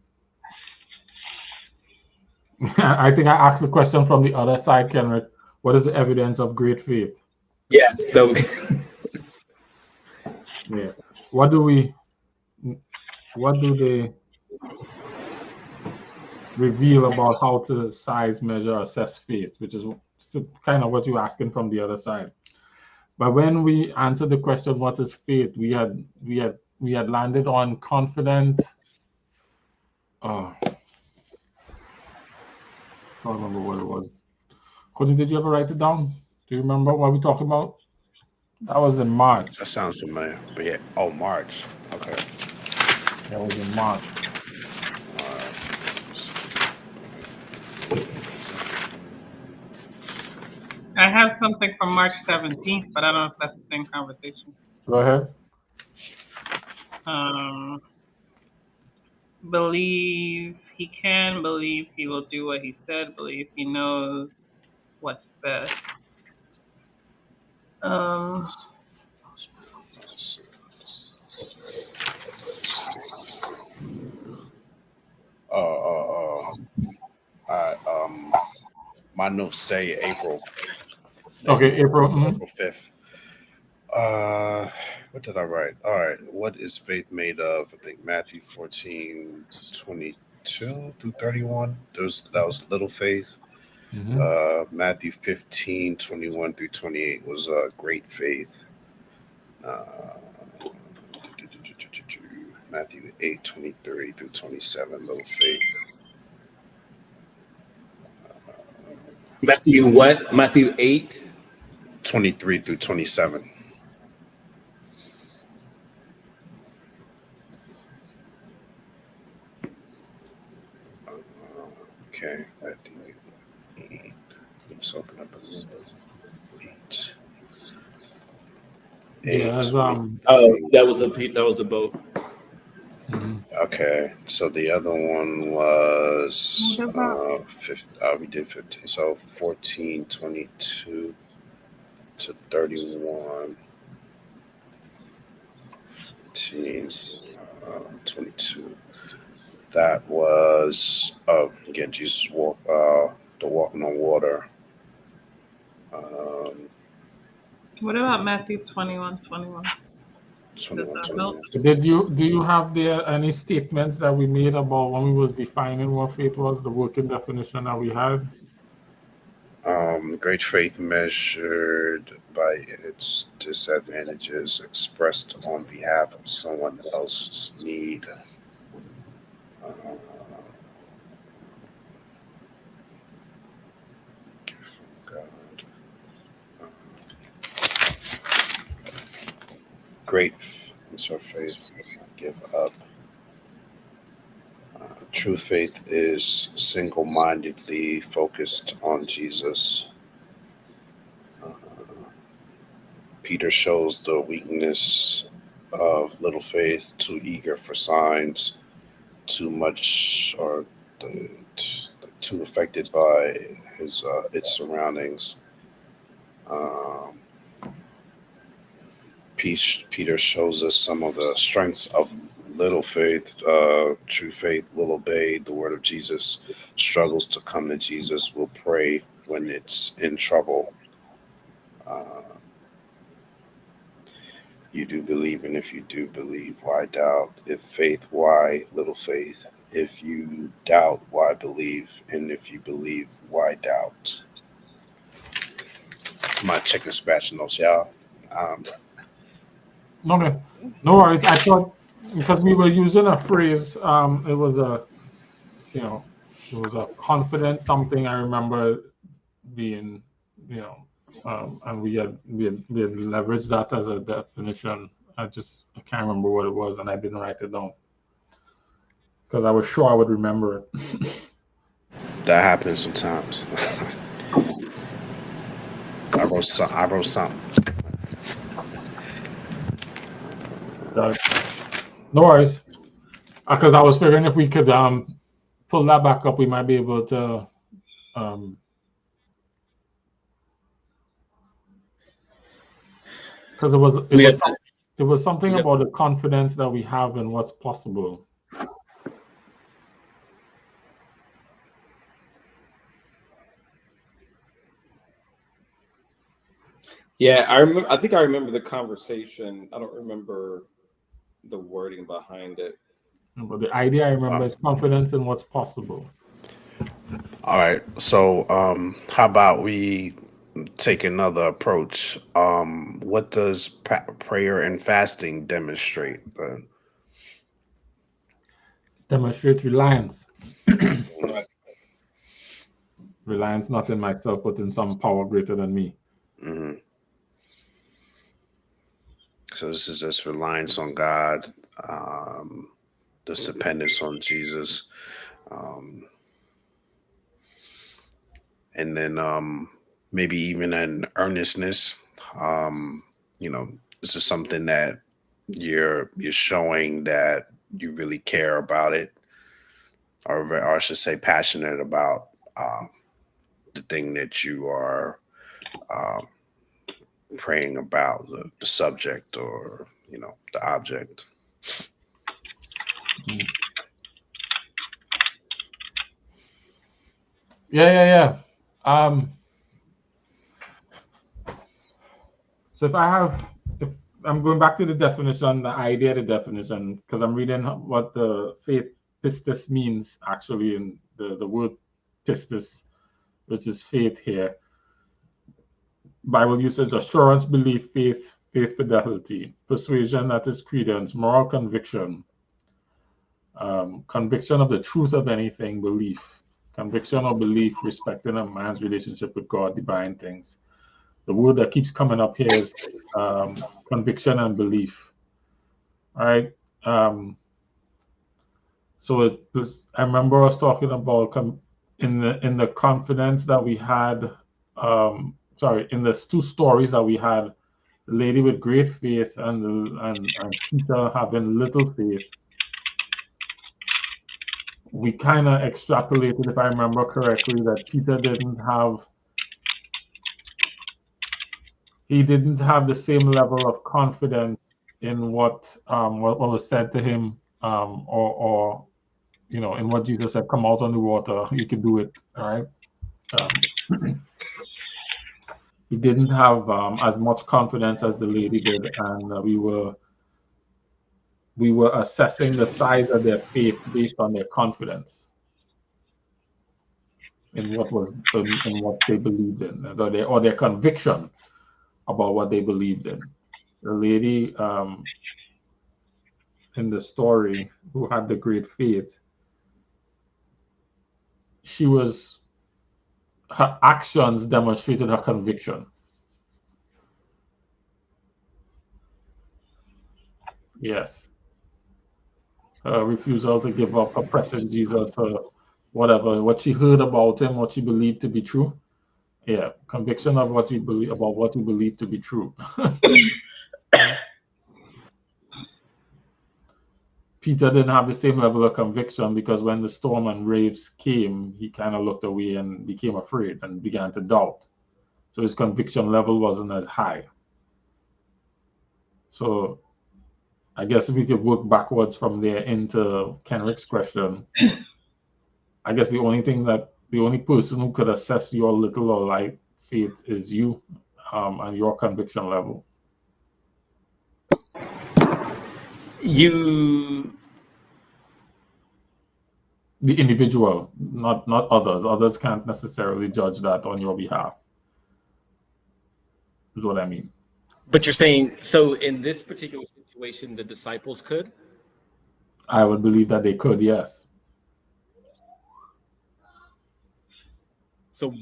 I think I asked the question from the other side, Kenrick. What is the evidence of great faith? Yes. So Yeah. What do they reveal about how to size, measure, assess faith, which is kind of what you're asking from the other side. But when we answered the question, what is faith, we had landed on confident. I don't remember what it was. Cody, did you ever write it down? Do you remember what we talked about? That was in March. That sounds familiar. But yeah, March. Okay. That was in March. I have something from March 17th, but I don't know if that's the same conversation. Go ahead. Believe he can, believe he will do what he said, believe he knows what's best. My notes say April. Okay, April. April 5th. What did I write? All right. What is faith made of? I think Matthew 14:22 through 31. That was little faith. Mm-hmm. Matthew 15:21 through 28 was great faith. Matthew 8:23 through 27, little faith. Matthew what? Matthew 8:23 through 27. Okay, Matthew 8. Let's open up a little. 8. Yeah, that was the boat. Mm-hmm. Okay, so the other one was we did 15. So 14:22 to 31. 22. That was again Jesus the walking on water. What about Matthew 21:21? 21. Do you have there any statements that we made about when we was defining what faith was, the working definition that we had? Great faith measured by its disadvantages expressed on behalf of someone else's need. Great faith, give up. True faith is single-mindedly focused on Jesus. Peter shows the weakness of little faith, too eager for signs, too much or too affected by its surroundings. Peter shows us some of the strengths of little faith. True faith will obey the word of Jesus, struggles to come to Jesus, will pray when it's in trouble. You do believe, and if you do believe, why doubt? If faith, why little faith? If you doubt, why believe? And if you believe, why doubt? My chicken scratch notes, y'all. Okay, no worries. I thought because we were using a phrase, it was a confident something. I remember being, and we had leveraged that as a definition. I can't remember what it was, and I didn't write it down because I was sure I would remember it. That happens sometimes. I wrote something. No worries. Because I was figuring if we could pull that back up, we might be able to because it was something about the confidence that we have in what's possible. Yeah, I think I remember the conversation. I don't remember the wording behind it. But the idea I remember is confidence in what's possible. All right. So how about we take another approach? What does prayer and fasting demonstrate? Demonstrate reliance. Reliance not in myself, but in some power greater than me. Mm-hmm. So this is just reliance on God, this dependence on Jesus, and then maybe even an earnestness. This is something that you're showing that you really care about it, or I should say, passionate about the thing that you are praying about, the subject, or the object. Yeah. So if I'm going back to the definition, the idea of the definition, because I'm reading what the faith pistis means actually in the word pistis, which is faith here. Bible usage: assurance, belief, faith fidelity, persuasion, that is credence, moral conviction, conviction of the truth of anything, belief, conviction or belief respecting a man's relationship with God, divine things. The word that keeps coming up here is conviction and belief. All right. So I remember us talking about in the confidence that we had. In the two stories that we had, the lady with great faith and Peter having little faith. We kind of extrapolated, if I remember correctly, that Peter didn't have the same level of confidence in what was said to him, or in what Jesus said, "Come out on the water, you can do it." All right. He didn't have as much confidence as the lady did, and we were assessing the size of their faith based on their confidence in what they believed in, or their conviction about what they believed in. The lady in the story who had the great faith, her actions demonstrated her conviction. Yes. Her refusal to give up, her pressing Jesus, what she heard about him, what she believed to be true. Yeah, conviction of what you believe about what you believe to be true. Peter didn't have the same level of conviction because when the storm and waves came, he kind of looked away and became afraid and began to doubt. So his conviction level wasn't as high. So I guess if we could work backwards from there into Kenrick's question, I guess the only person who could assess your little or light faith is you, and your conviction level. The individual, not others. Others can't necessarily judge that on your behalf. Is what I mean. But you're saying, so in this particular situation, the disciples could? I would believe that they could, yes. So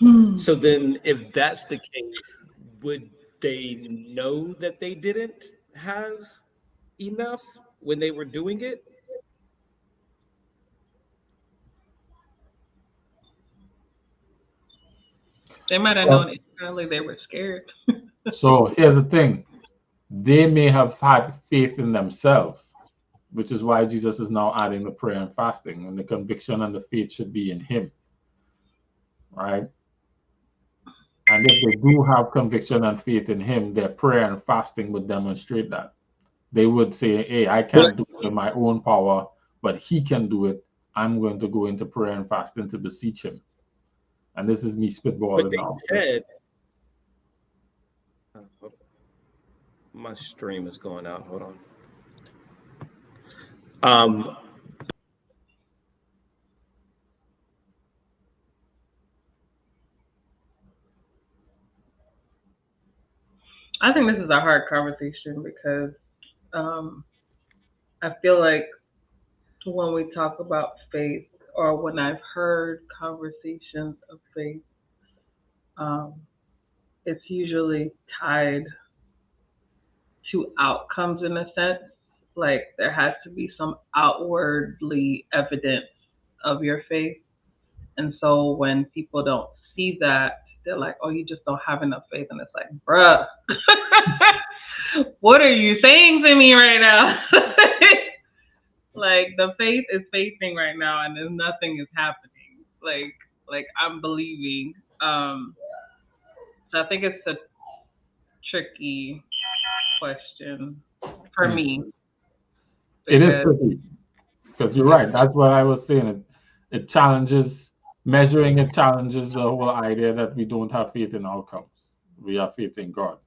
then if that's the case, would they know that they didn't have enough when they were doing it? They might have known internally they were scared. So here's the thing. They may have had faith in themselves. which is why Jesus is now adding the prayer and fasting, and the conviction and the faith should be in him, right? And if they do have conviction and faith in him, their prayer and fasting would demonstrate that. They would say, hey, I can't do it in my own power, but he can do it. I'm going to go into prayer and fasting to beseech him. And this is me spitballing But they now. said, my stream is going out. Hold on. I think this is a hard conversation because I feel like when we talk about faith, or when I've heard conversations of faith, it's usually tied to outcomes in a sense. Like there has to be some outwardly evidence of your faith. And so when people don't see that, they're like, oh, you just don't have enough faith. And it's like, bruh, what are you saying to me right now? Like the faith is faithing right now and there's nothing is happening. Like I'm believing. So I think it's a tricky question for me. It is tricky because you're right. That's what I was saying. It challenges measuring. It challenges the whole idea that we don't have faith in outcomes. We have faith in God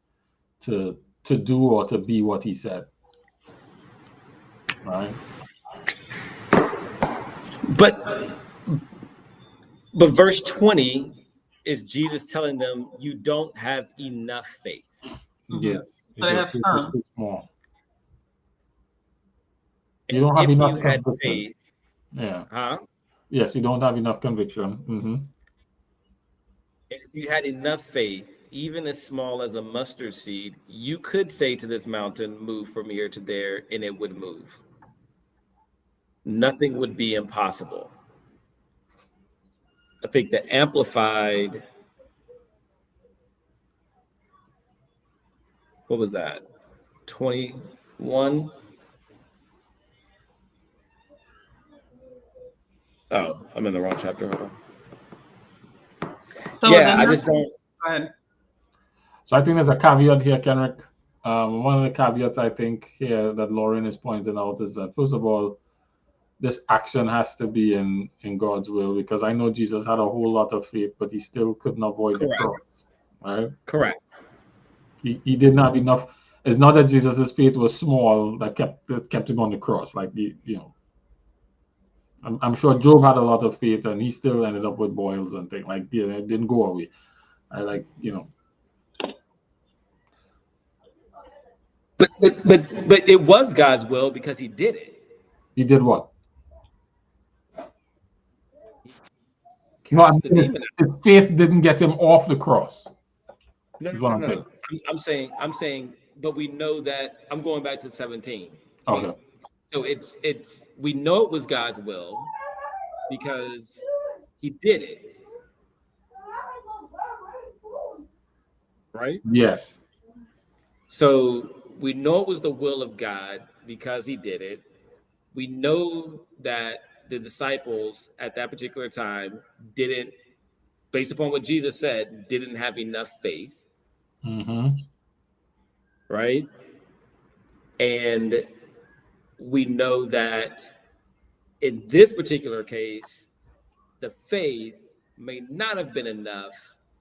to do or to be what he said. Right. But verse 20 is Jesus telling them you don't have enough faith. Yes. But I have some. Small. And You don't have if enough you had conviction. faith, Yeah. Yes, you don't have enough conviction. Mm-hmm. If you had enough faith, even as small as a mustard seed, you could say to this mountain, move from here to there, and it would move. Nothing would be impossible. I think the Amplified, what was that? 21? Oh, I'm in the wrong chapter. Hold on. So Yeah, I just don't. Go ahead. So I think there's a caveat here, Kenrick. One of the caveats I think here that Lauren is pointing out is that, first of all, this action has to be in God's will, because I know Jesus had a whole lot of faith, but he still couldn't avoid the cross, right? Correct. He didn't have enough. It's not that Jesus' faith was small that kept him on the cross. Like, I'm sure Job had a lot of faith and he still ended up with boils and things. Like, it didn't go away. But it was God's will because he did it. He did what? Cast the demon out. His faith didn't get him off the cross. No. I'm saying, but we know that. I'm going back to 17. Okay. So it's we know it was God's will because he did it. Right? Yes. So we know it was the will of God because he did it. We know that the disciples at that particular time didn't, based upon what Jesus said, didn't have enough faith. Mm-hmm. Right? And we know that in this particular case, the faith may not have been enough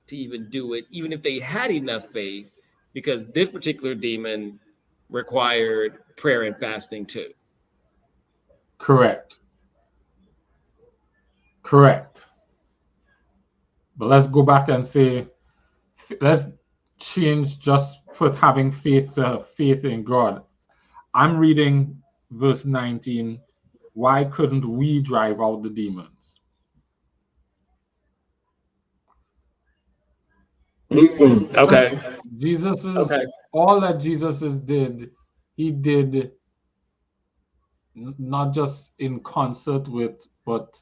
to even do it, even if they had enough faith, because this particular demon required prayer and fasting too. Correct. But let's go back and say, let's change just for having faith to faith in God. I'm reading verse 19. Why couldn't we drive out the demons? Okay. All that Jesus did, he did not just in concert with, but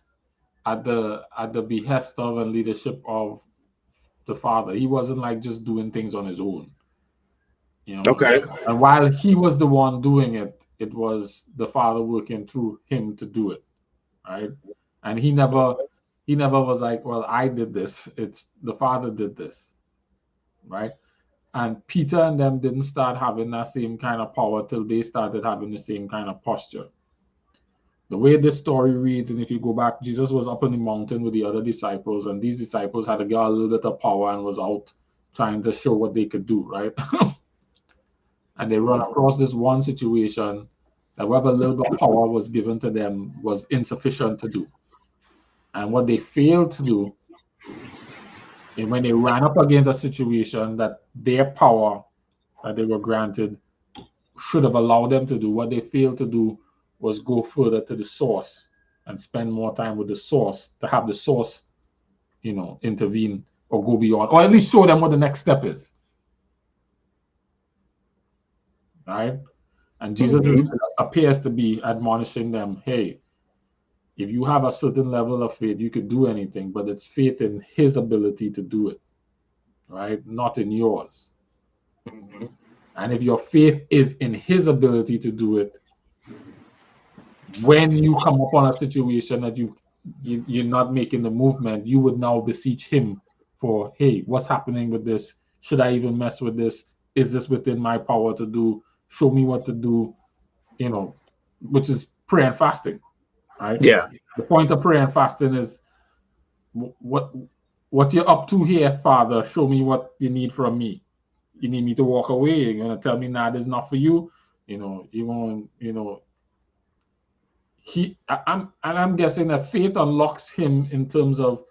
at the behest of and leadership of the Father. He wasn't like just doing things on his own. Okay. And while he was the one doing it, it was the Father working through him to do it, right? And he never was like, well, I did this. It's the Father did this, right? And Peter and them didn't start having that same kind of power till they started having the same kind of posture. The way this story reads, and if you go back, Jesus was up on the mountain with the other disciples, and these disciples had got a little bit of power and was out trying to show what they could do, right? And they run across this one situation that whatever little bit of power was given to them was insufficient to do. And what they failed to do, and when they ran up against a situation that their power that they were granted should have allowed them to do, what they failed to do was go further to the source and spend more time with the source to have the source, intervene or go beyond, or at least show them what the next step is. Right? And Jesus appears to be admonishing them, hey, if you have a certain level of faith, you could do anything, but it's faith in his ability to do it, right? Not in yours. Mm-hmm. And if your faith is in his ability to do it, when you come upon a situation that you're not making the movement, you would now beseech him for, hey, what's happening with this? Should I even mess with this? Is this within my power to do? Show me what to do, which is prayer and fasting, right? Yeah. The point of prayer and fasting is what you're up to here, Father. Show me what you need from me. You need me to walk away. You're gonna tell me, nah, this is not for you. I'm guessing that faith unlocks him in terms of,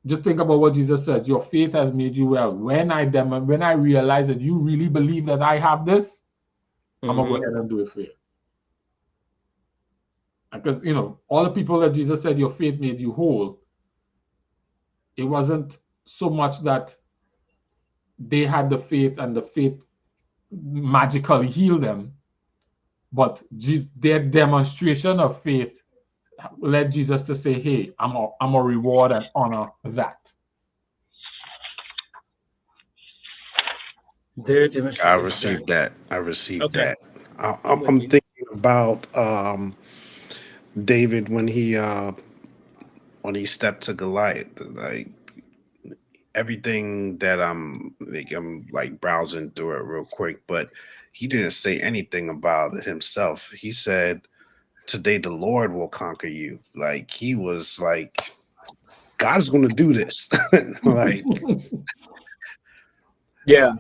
just think about what Jesus said. Your faith has made you well. When I realize that you really believe that I have this, I'm gonna go ahead and do it for you. Because all the people that Jesus said your faith made you whole, it wasn't so much that they had the faith and the faith magically healed them, but their demonstration of faith led Jesus to say, hey, I'm a reward and honor that. I received that. That. I'm thinking about David when he stepped to Goliath. Like everything that I'm like browsing through it real quick, but he didn't say anything about himself. He said, today the Lord will conquer you. Like he was like, God's going to do this. Like, yeah.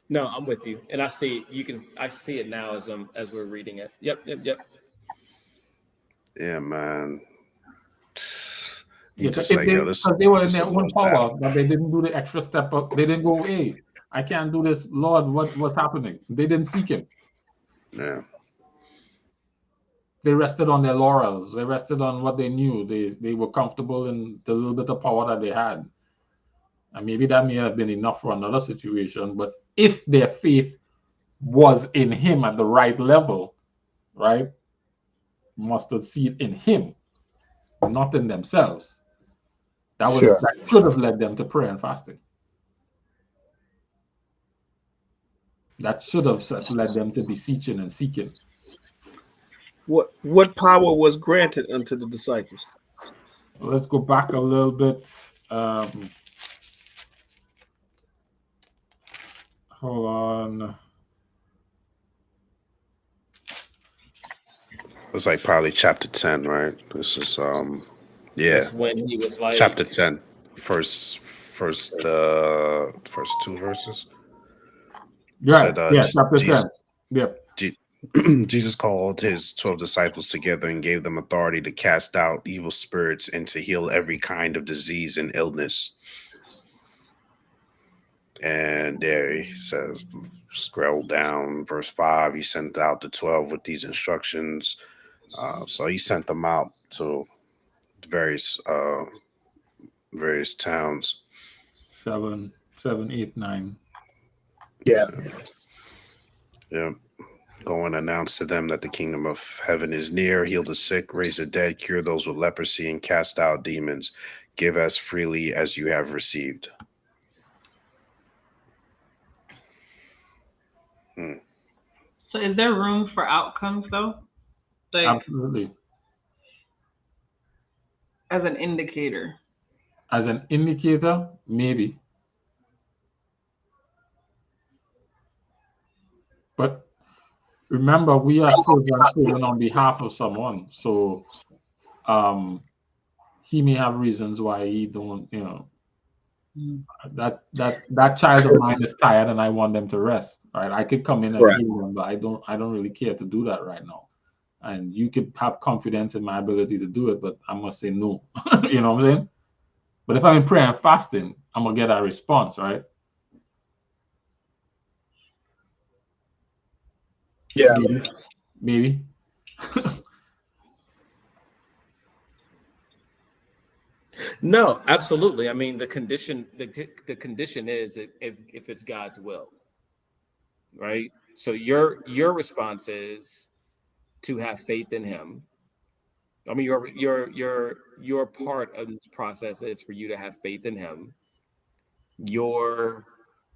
No, I'm with you, and I see I see it now as we're reading it. Yep. Yeah, man. Because they were in their own power, but they didn't do the extra step up. They didn't go, hey, I can't do this, Lord. What's happening? They didn't seek him. Yeah. They rested on their laurels. They rested on what they knew. They were comfortable in the little bit of power that they had. And maybe that may have been enough for another situation. But if their faith was in him at the right level, right? Mustard seed in him, not in themselves. That should have led them to prayer and fasting. That should have led them to beseeching and seeking. What power was granted unto the disciples? Let's go back a little bit. Hold on. It's like probably chapter 10, right? This is That's when he was like chapter 10, first two verses. Yeah, chapter 10. Yep. Jesus called his 12 disciples together and gave them authority to cast out evil spirits and to heal every kind of disease and illness. And there he says, scroll down, verse 5, he sent out the 12 with these instructions. So he sent them out to various towns. 7, 8, 9. Yeah. Yeah. Go and announce to them that the kingdom of heaven is near. Heal the sick, raise the dead, cure those with leprosy, and cast out demons. Give as freely as you have received. So is there room for outcomes though? Like Absolutely. as an indicator. As an indicator, maybe. But remember, we are still going on behalf of someone. So he may have reasons why he don't, that child of mine is tired and I want them to rest. Right. I could come in and Correct. heal them, but I don't really care to do that right now. And you could have confidence in my ability to do it, but I must say no. You know what I'm saying? But if I'm in prayer and fasting, I'm gonna get that response, right? Yeah. Maybe. No, absolutely. I mean, the condition is if it's God's will, right? So your response is to have faith in Him. I mean, your part of this process is for you to have faith in Him. Your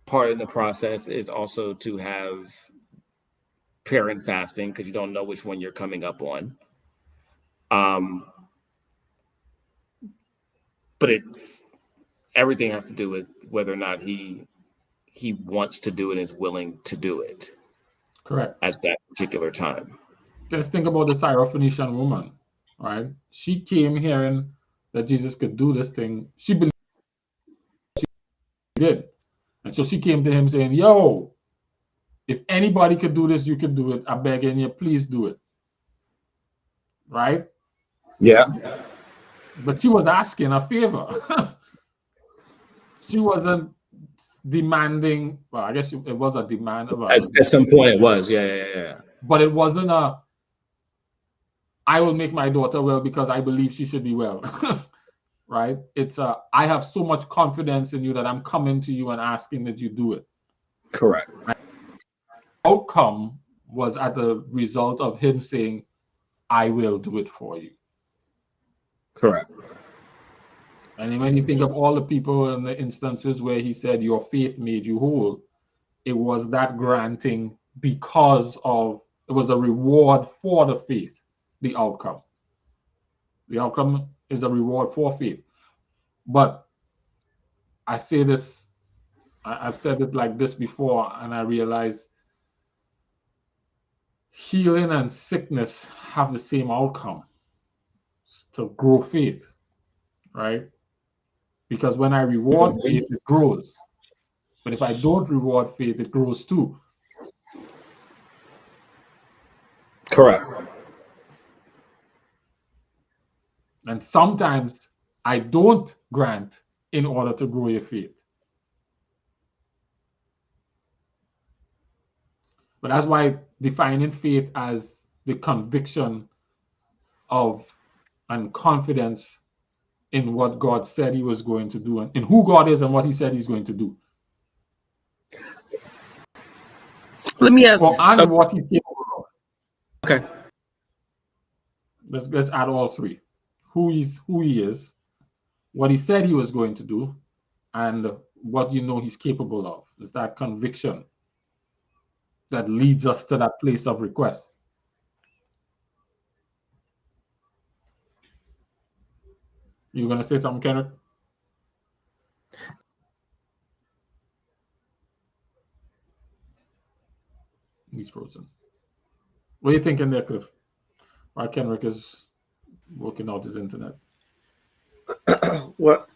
part in the process is also to have prayer and fasting because you don't know which one you're coming up on. But everything has to do with whether or not he wants to do it and is willing to do it. Correct. At that particular time. Just think about the Syrophoenician woman, right? She came hearing that Jesus could do this thing. She believed she did. And so she came to him saying, yo, if anybody could do this, you could do it. I'm begging you, please do it. Right? Yeah. But she was asking a favor. She wasn't demanding. Well, I guess it was a demand. At some point it was. Yeah. But it wasn't I will make my daughter well because I believe she should be well. Right? It's I have so much confidence in you that I'm coming to you and asking that you do it. Correct. Right? Outcome was at the result of him saying, I will do it for you. Correct. And when you think of all the people in the instances where he said, your faith made you whole, it was that granting because it was a reward for the faith, the outcome. The outcome is a reward for faith. But I say this, I've said it like this before, and I realize healing and sickness have the same outcome, to grow faith, right? Because when I reward faith, it grows. But if I don't reward faith, it grows too. Correct. And sometimes I don't grant in order to grow your faith. But that's why defining faith as the conviction of and confidence in what God said he was going to do and in who God is and what he said he's going to do. Let me ask. And what he's capable of. Okay. Let's add all three. Who he is, what he said he was going to do, and what you know he's capable of. It's that conviction that leads us to that place of request. You gonna say something, Kendrick? He's frozen. What are you thinking there, Cliff? Why Kendrick is working out his internet? What?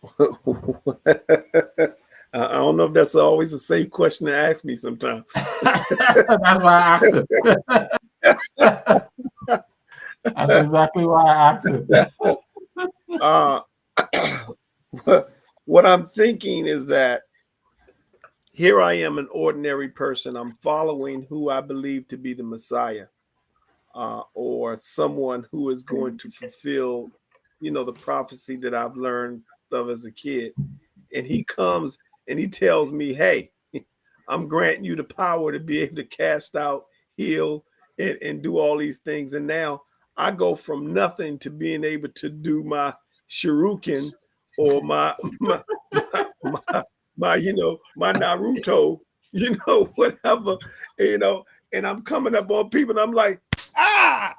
I don't know if that's always the same question to ask me sometimes. That's why I asked it. That's exactly why I asked it. What I'm thinking is that here I am, an ordinary person. I'm following who I believe to be the Messiah, or someone who is going to fulfill, the prophecy that I've learned of as a kid. And he comes and he tells me, hey, I'm granting you the power to be able to cast out, heal, and do all these things. And now I go from nothing to being able to do my shuriken or my Naruto, whatever, and I'm coming up on people, and I'm like,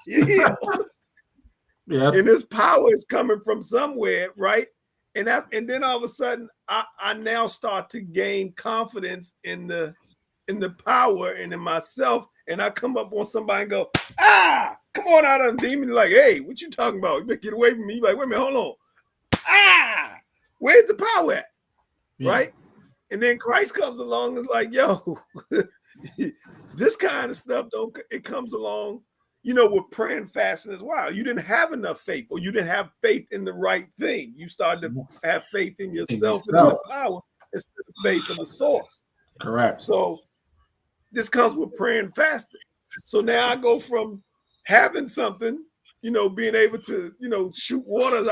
you heal. Yes. And this power is coming from somewhere, right? And then all of a sudden, I now start to gain confidence in the power and in myself. And I come up on somebody and go, come on out of the demon. Like, hey, what you talking about? You better get away from me. You're like, wait a minute, hold on. Where's the power at? Yeah. Right? And then Christ comes along and is like, yo, this kind of stuff, it comes along, with prayer and fasting as well. You didn't have enough faith, or you didn't have faith in the right thing. You started to have faith in yourself and in the power instead of faith in the source. Correct. So this comes with prayer and fasting. So now I go from having something, being able to, shoot water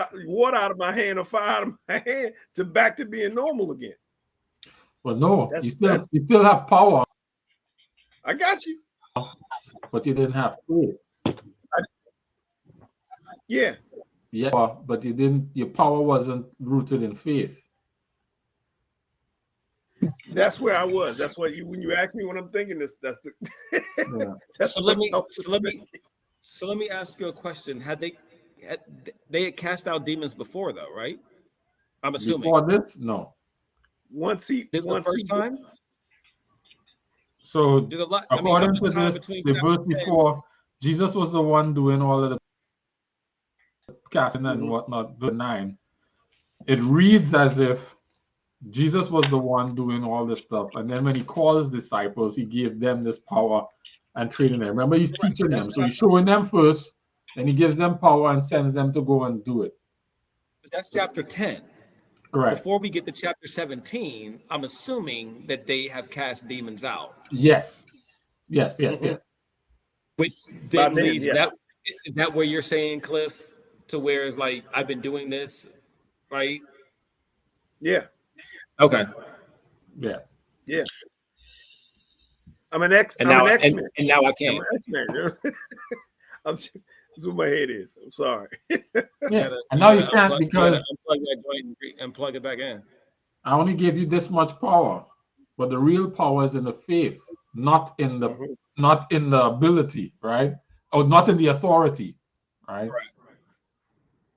out of my hand or fire out of my hand to back to being normal again. Well, no, you still have power. I got you. But you didn't have faith. Yeah. Yeah, but your power wasn't rooted in faith. That's where I was. That's what when you ask me what I'm thinking, that's the that's so let me ask you a question. Had they had cast out demons before, though, right? I'm assuming. Before this? No. This is the first time? So there's a lot. According to this, the verse before, Jesus was the one doing all of the casting and whatnot. Verse 9. It reads as if Jesus was the one doing all this stuff, and then when he called his disciples, he gave them this power and training them. Remember, he's teaching them, so he's showing them first, and he gives them power and sends them to go and do it. But that's chapter 10. Correct. Before we get to chapter 17, I'm assuming that they have cast demons out. Yes. Which then leads is that where you're saying, Cliff, to where it's like I've been doing this, right? Yeah. Okay. Yeah. I'm an X. And now I can. I'm an X-Man. That's what my head is. I'm sorry. Yeah. And now you can't because unplug that joint and plug it back in. I only gave you this much power, but the real power is in the faith, not in the ability, right? Or not in the authority, right?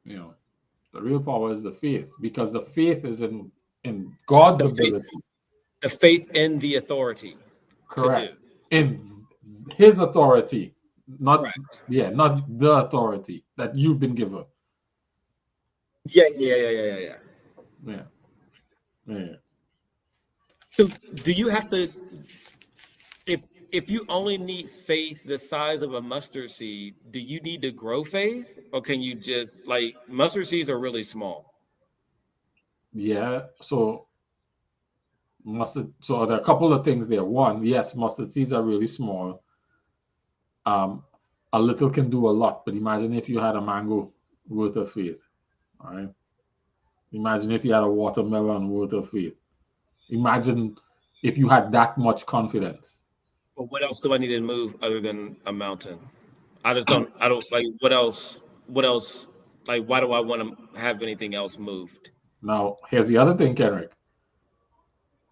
The real power is the faith, because the faith is in God's ability. The faith in the authority. Correct. In his authority, not the authority that you've been given. Yeah. So do you have to, if you only need faith the size of a mustard seed, do you need to grow faith, or can you just, mustard seeds are really small? Yeah. So there are a couple of things there. One, yes, mustard seeds are really small. A little can do a lot, but imagine if you had a mango worth of faith. All right. Imagine if you had a watermelon worth of faith. Imagine if you had that much confidence. But what else do I need to move other than a mountain? I don't like, what else, like, why do I want to have anything else moved? Now, here's the other thing, Kendrick.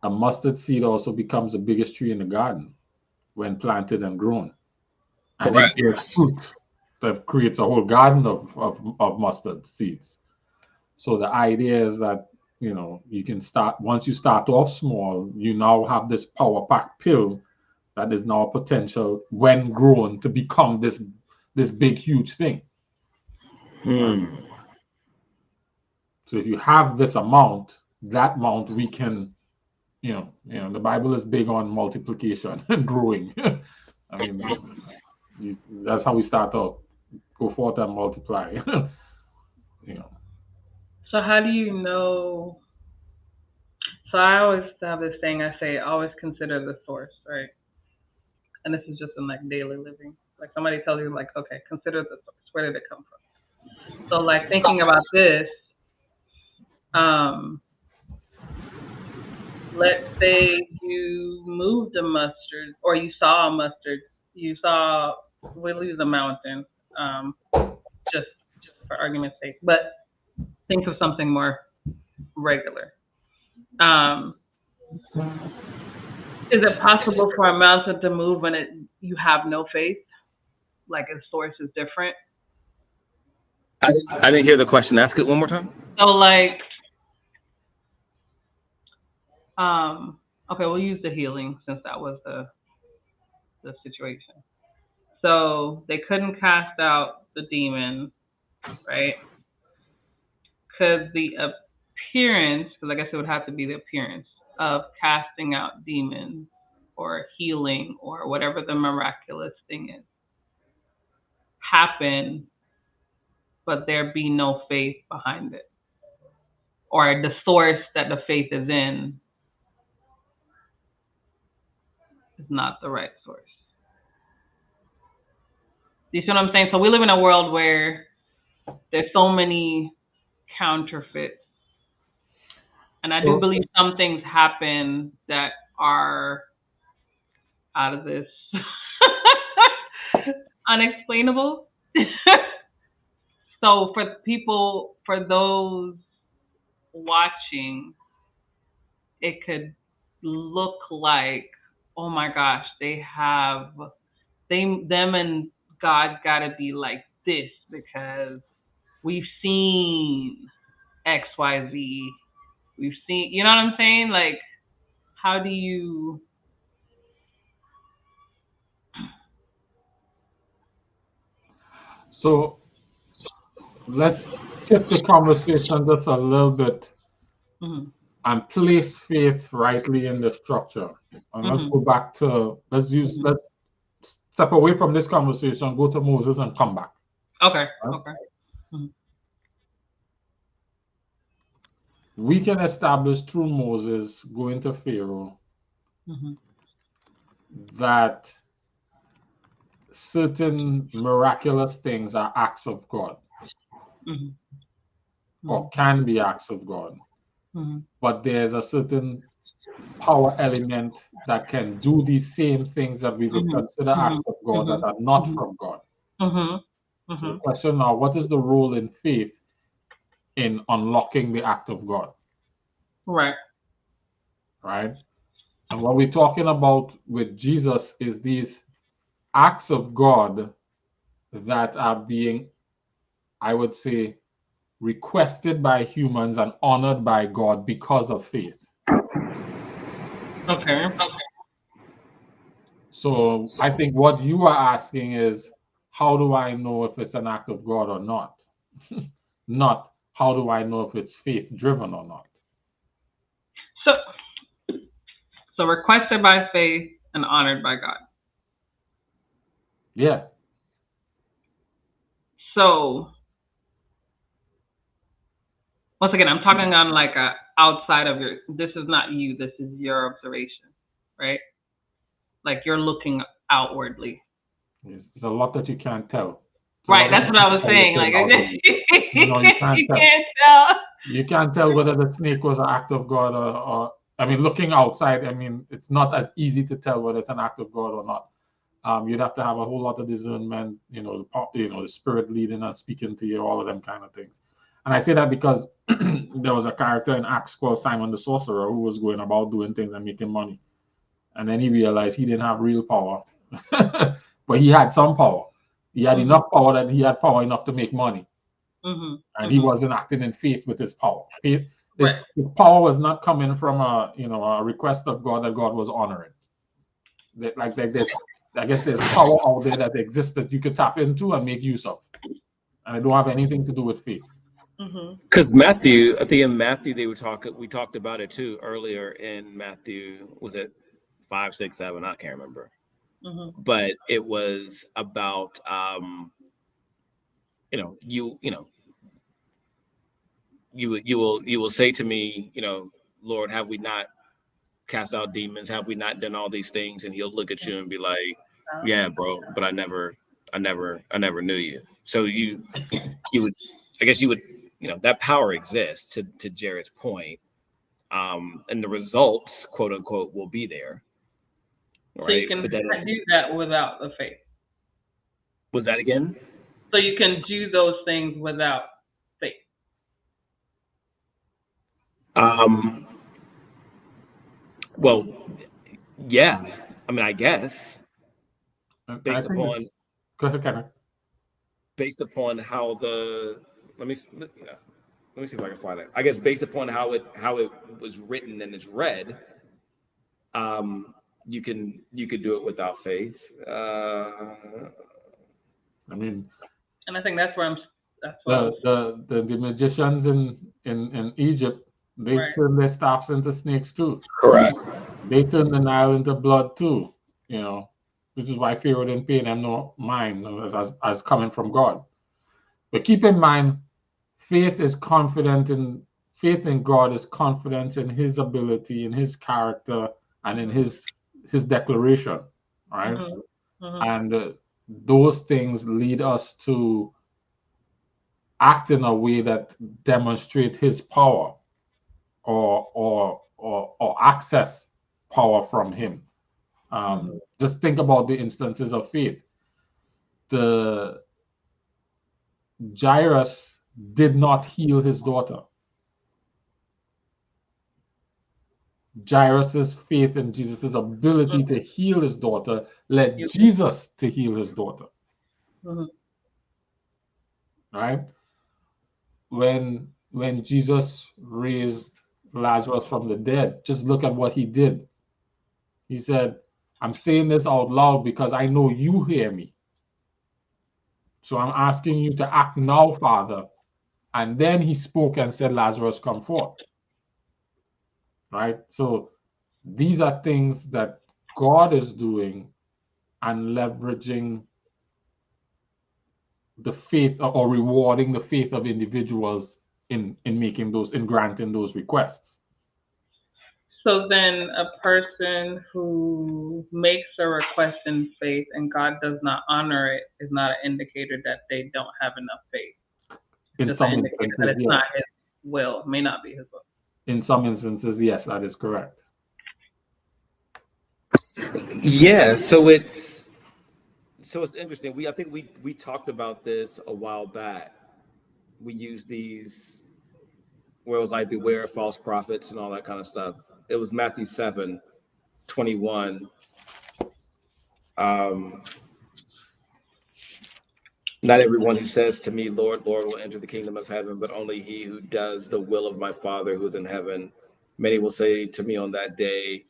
A mustard seed also becomes the biggest tree in the garden when planted and grown. And it bears fruit that creates a whole garden of mustard seeds. So the idea is that, you can start, once you start off small, you now have this power pack pill that is now potential when grown to become this big, huge thing. So if you have this amount, that amount we can, the Bible is big on multiplication and growing. I mean, that's how we start out. Go forth and multiply. So how do you know? So I always have this thing I say, always consider the source, right? And this is just in daily living. Like somebody tells you okay, consider the source. Where did it come from? So thinking about this, let's say you moved a mustard, or you saw a mustard, we'll use a mountain, just for argument's sake, but think of something more regular. Is it possible for a mountain to move when you have no faith? Like its source is different? I didn't hear the question. Ask it one more time. So like, okay, we'll use the healing since that was the situation. So they couldn't cast out the demon, right? Because the appearance, because I guess it would have to be the appearance of casting out demons or healing or whatever the miraculous thing is, happen, but there be no faith behind it. Or the source that the faith is in is not the right source. Do you see what I'm saying? So we live in a world where there's so many counterfeits. And I do believe some things happen that are out of this unexplainable. So for those watching, it could look like, oh my gosh, them and God gotta be like this because we've seen XYZ. We've seen, you know what I'm saying? Like, how do you? So let's shift the conversation just a little bit and place faith rightly in the structure. And let's go back to, let's step away from this conversation, go to Moses and come back. Okay. Right? Okay. We can establish through Moses going to Pharaoh that certain miraculous things are acts of God or can be acts of God. But there's a certain power element that can do these same things that we would consider acts of God that are not from God. So the question now, what is the role in faith in unlocking the act of God? Right. Right? And what we're talking about with Jesus is these acts of God that are being, I would say, requested by humans and honored by God because of faith. Okay. So I think what you are asking is, how do I know if it's an act of God or not? Not how do I know if it's faith driven or not? So requested by faith and honored by God. Yeah. So once again, I'm talking on like a outside of your, this is not you, this is your observation, right? Like you're looking outwardly. There's a lot that you can't tell. Right, that's what I was saying. Like, you can't tell. You can't tell whether the snake was an act of God or I mean, looking outside, I mean, it's not as easy to tell whether it's an act of God or not. You'd have to have a whole lot of discernment, the spirit leading and speaking to you, all of them kind of things. And I say that because there was a character in Acts called Simon the Sorcerer who was going about doing things and making money. And then he realized he didn't have real power, but he had some power. He had enough power that he had power enough to make money. And he wasn't acting in faith with his power. His power was not coming from a request of God that God was honoring. I guess there's power out there that exists that you could tap into and make use of, and it don't have anything to do with faith. Because Matthew, I think in Matthew we talked about it too earlier in Matthew. Was it 5, 6, 7? I can't remember. But it was about you will say to me, Lord, have we not cast out demons? Have we not done all these things? And he'll look at you and be like, yeah, bro, but I never knew you. So you would, that power exists to Jared's point. And the results, quote unquote, will be there. Right? So you can do that without the faith. Was that again? So you can do those things without faith. Well, Yeah, I mean, I guess And I based think upon go ahead, Kenneth. how the let me see if I can find it. I guess based upon how it was written and is read, you could do it without faith. I mean, And I think that's where I'm. the magicians in Egypt, they Right. turned their staffs into snakes too. Correct. They turned the Nile into blood too. You know, which is why Pharaoh didn't pay them no mind as coming from God. But keep in mind, faith in God is confidence in His ability, in His character, and in His declaration. Right, and those things lead us to act in a way that demonstrate His power or access power from Him. Just think about the instances of faith. The Jairus did not heal his daughter. Jairus's faith in Jesus' ability to heal his daughter led Jesus to heal his daughter. Right? When Jesus raised Lazarus from the dead, just look at what He did. He said, I'm saying this out loud because I know you hear me. So I'm asking you to act now, Father. And then He spoke and said, Lazarus, come forth. Right? So these are things that God is doing and leveraging the faith or rewarding the faith of individuals in granting those requests. So then a person who makes a request in faith and God does not honor it is not an indicator that they don't have enough faith. In Just some an indicator instances, that it's yes. not His will, it may not be His will. In some instances, yes, that is correct. Yeah, so it's interesting. I think we talked about this a while back. We used these where it was like beware of false prophets and all that kind of stuff. It was Matthew 7:21. Not everyone who says to me, Lord, Lord, will enter the kingdom of heaven, but only he who does the will of my Father who is in heaven. Many will say to me on that day,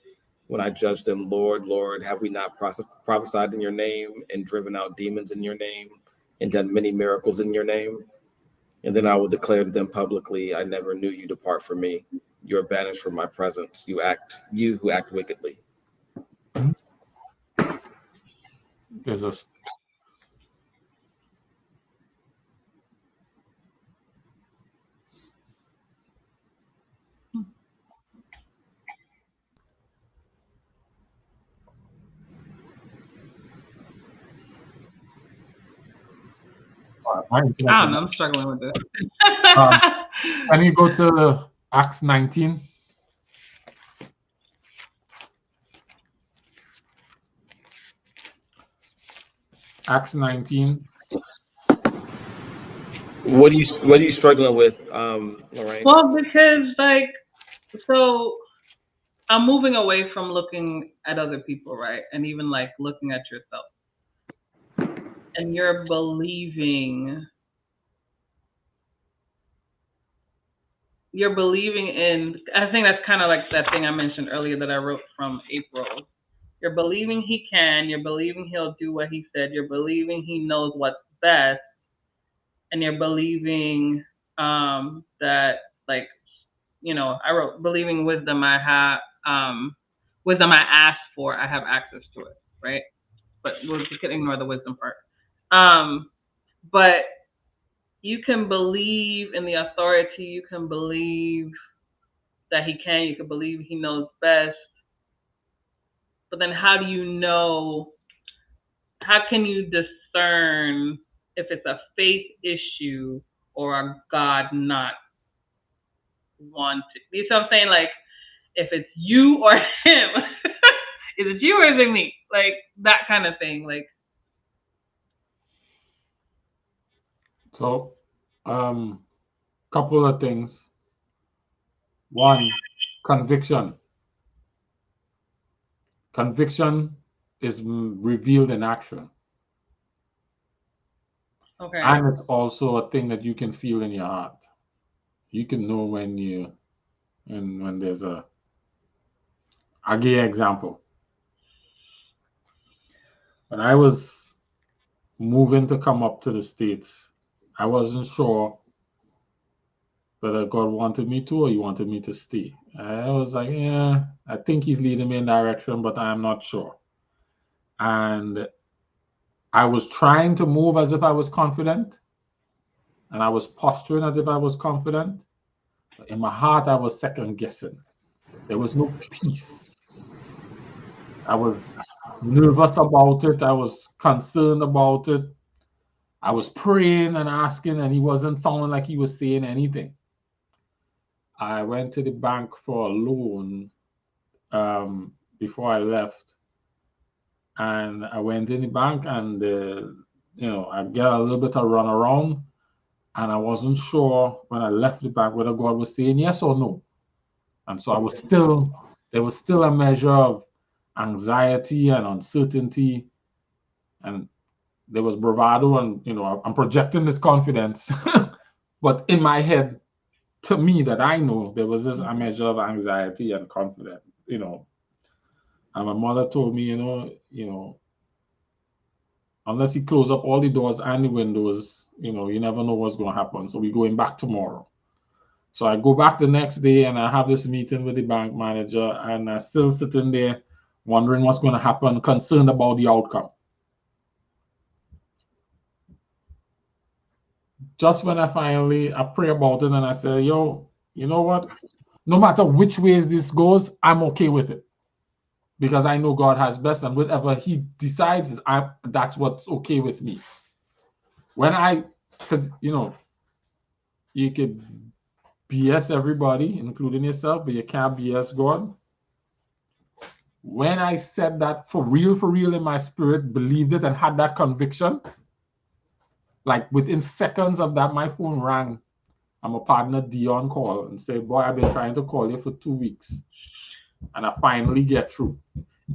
when I judge them, Lord, Lord, have we not prophesied in your name and driven out demons in your name and done many miracles in your name? And then I will declare to them publicly, I never knew you. Depart from me. You are banished from my presence. You who act wickedly. There's a I don't know, I'm struggling with this. Can you go to Acts 19? Acts 19. What are you struggling with, Lorraine? Well, because so I'm moving away from looking at other people, right? And even looking at yourself. And you're believing in, I think that's kind of like that thing I mentioned earlier that I wrote from April. You're believing He can, you're believing He'll do what He said, you're believing He knows what's best, and you're believing that I wrote believing wisdom I have wisdom I asked for, I have access to it, right? But we'll just ignore the wisdom part. But you can believe in the authority, you can believe that He can, you can believe He knows best. But then how can you discern if it's a faith issue or a God not wanting? You see what I'm saying? Like, if it's you or Him, is it you or is it me? Like, that kind of thing. Like, So, couple of things. One, conviction. Conviction is revealed in action. Okay. And it's also a thing that you can feel in your heart. You can know when there's a. I'll give you an example. When I was moving to come up to the States, I wasn't sure whether God wanted me to or he wanted me to stay. I was like, yeah, I think he's leading me in direction, but I'm not sure. And I was trying to move as if I was confident, and I was posturing as if I was confident. But in my heart, I was second guessing. There was no peace. I was nervous about it. I was concerned about it. I was praying and asking, and he wasn't sounding like he was saying anything. I went to the bank for a loan before I left, and I went in the bank, and I get a little bit of run around, and I wasn't sure when I left the bank whether God was saying yes or no, and so there was still a measure of anxiety and uncertainty, and there was bravado, and I'm projecting this confidence, but in my head, to me, that I know, there was this a measure of anxiety and confidence, And my mother told me, unless you close up all the doors and the windows, you never know what's going to happen. So we're going back tomorrow. So I go back the next day and I have this meeting with the bank manager, and I'm still sitting there wondering what's going to happen, concerned about the outcome. Just when I pray about it and I say, yo, you know what? No matter which ways this goes, I'm okay with it. Because I know God has best, and whatever he decides, that's what's okay with me. Because, you could BS everybody, including yourself, but you can't BS God. When I said that for real in my spirit, believed it and had that conviction, like within seconds of that, my phone rang. And my partner Dion called and said, boy, I've been trying to call you for 2 weeks. And I finally get through.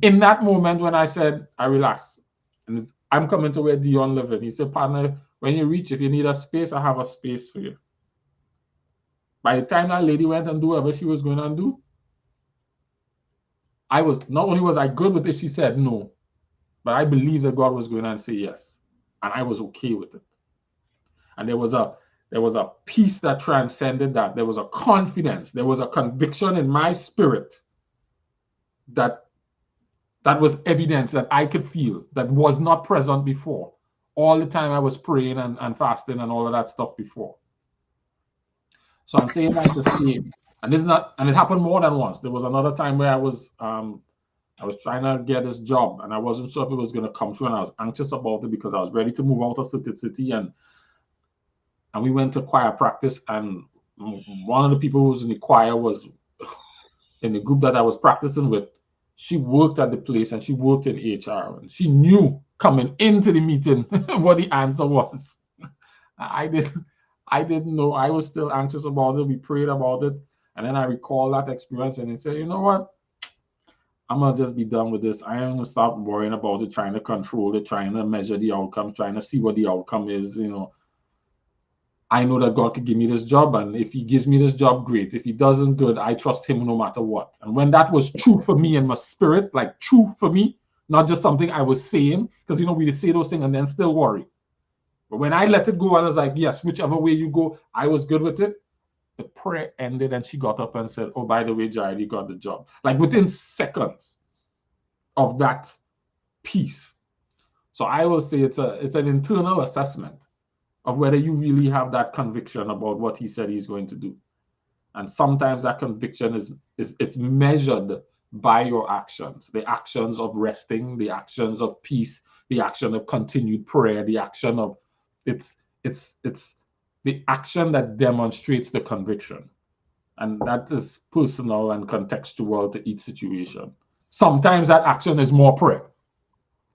In that moment when I said, I relaxed. And I'm coming to where Dion lived. He said, partner, when you reach, if you need a space, I have a space for you. By the time that lady went and do whatever she was going to do, not only was I good with it, she said no, but I believed that God was going to say yes. And I was okay with it. And there was a peace that transcended that. There was a confidence. There was a conviction in my spirit that was evidence that I could feel that was not present before. All the time I was praying and fasting and all of that stuff before. So I'm saying that to say, and it happened more than once. There was another time where I was trying to get this job, and I wasn't sure if it was going to come through, and I was anxious about it because I was ready to move out of Circuit City, and we went to choir practice, and one of the people who was in the choir was in the group that I was practicing with. She worked at the place and she worked in HR, and she knew coming into the meeting what the answer was. I didn't know. I was still anxious about it. We prayed about it, and then I recall that experience, and I said, you know what? I'm gonna just be done with this. I am gonna stop worrying about it, trying to control it, trying to measure the outcome, trying to see what the outcome is. I know that God could give me this job, and if he gives me this job, great. If he doesn't, good. I trust him no matter what. And when that was true for me in my spirit, like true for me, not just something I was saying, because we just say those things and then still worry. But when I let it go, I was like, yes, whichever way you go, I was good with it. The prayer ended, and she got up and said, oh, by the way, Jared, you got the job. Like within seconds of that peace. So I will say it's an internal assessment of whether you really have that conviction about what he said he's going to do. And sometimes that conviction is measured by your actions, the actions of resting, the actions of peace, the action of continued prayer, the action of it's the action that demonstrates the conviction. And that is personal and contextual to each situation. Sometimes that action is more prayer.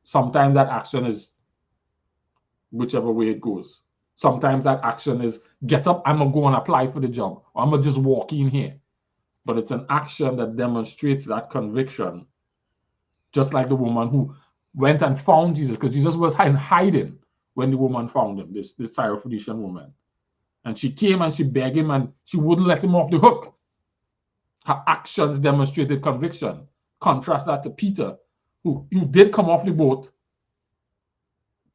Sometimes that action is whichever way it goes. Sometimes that action is get up, I'm going to go and apply for the job, or I'm going to just walk in here. But it's an action that demonstrates that conviction Just like the woman who went and found Jesus, because Jesus was hiding when the woman found him, this Syrophoenician woman. And she came and she begged him and she wouldn't let him off the hook. Her actions demonstrated conviction. Contrast that to Peter, who did come off the boat,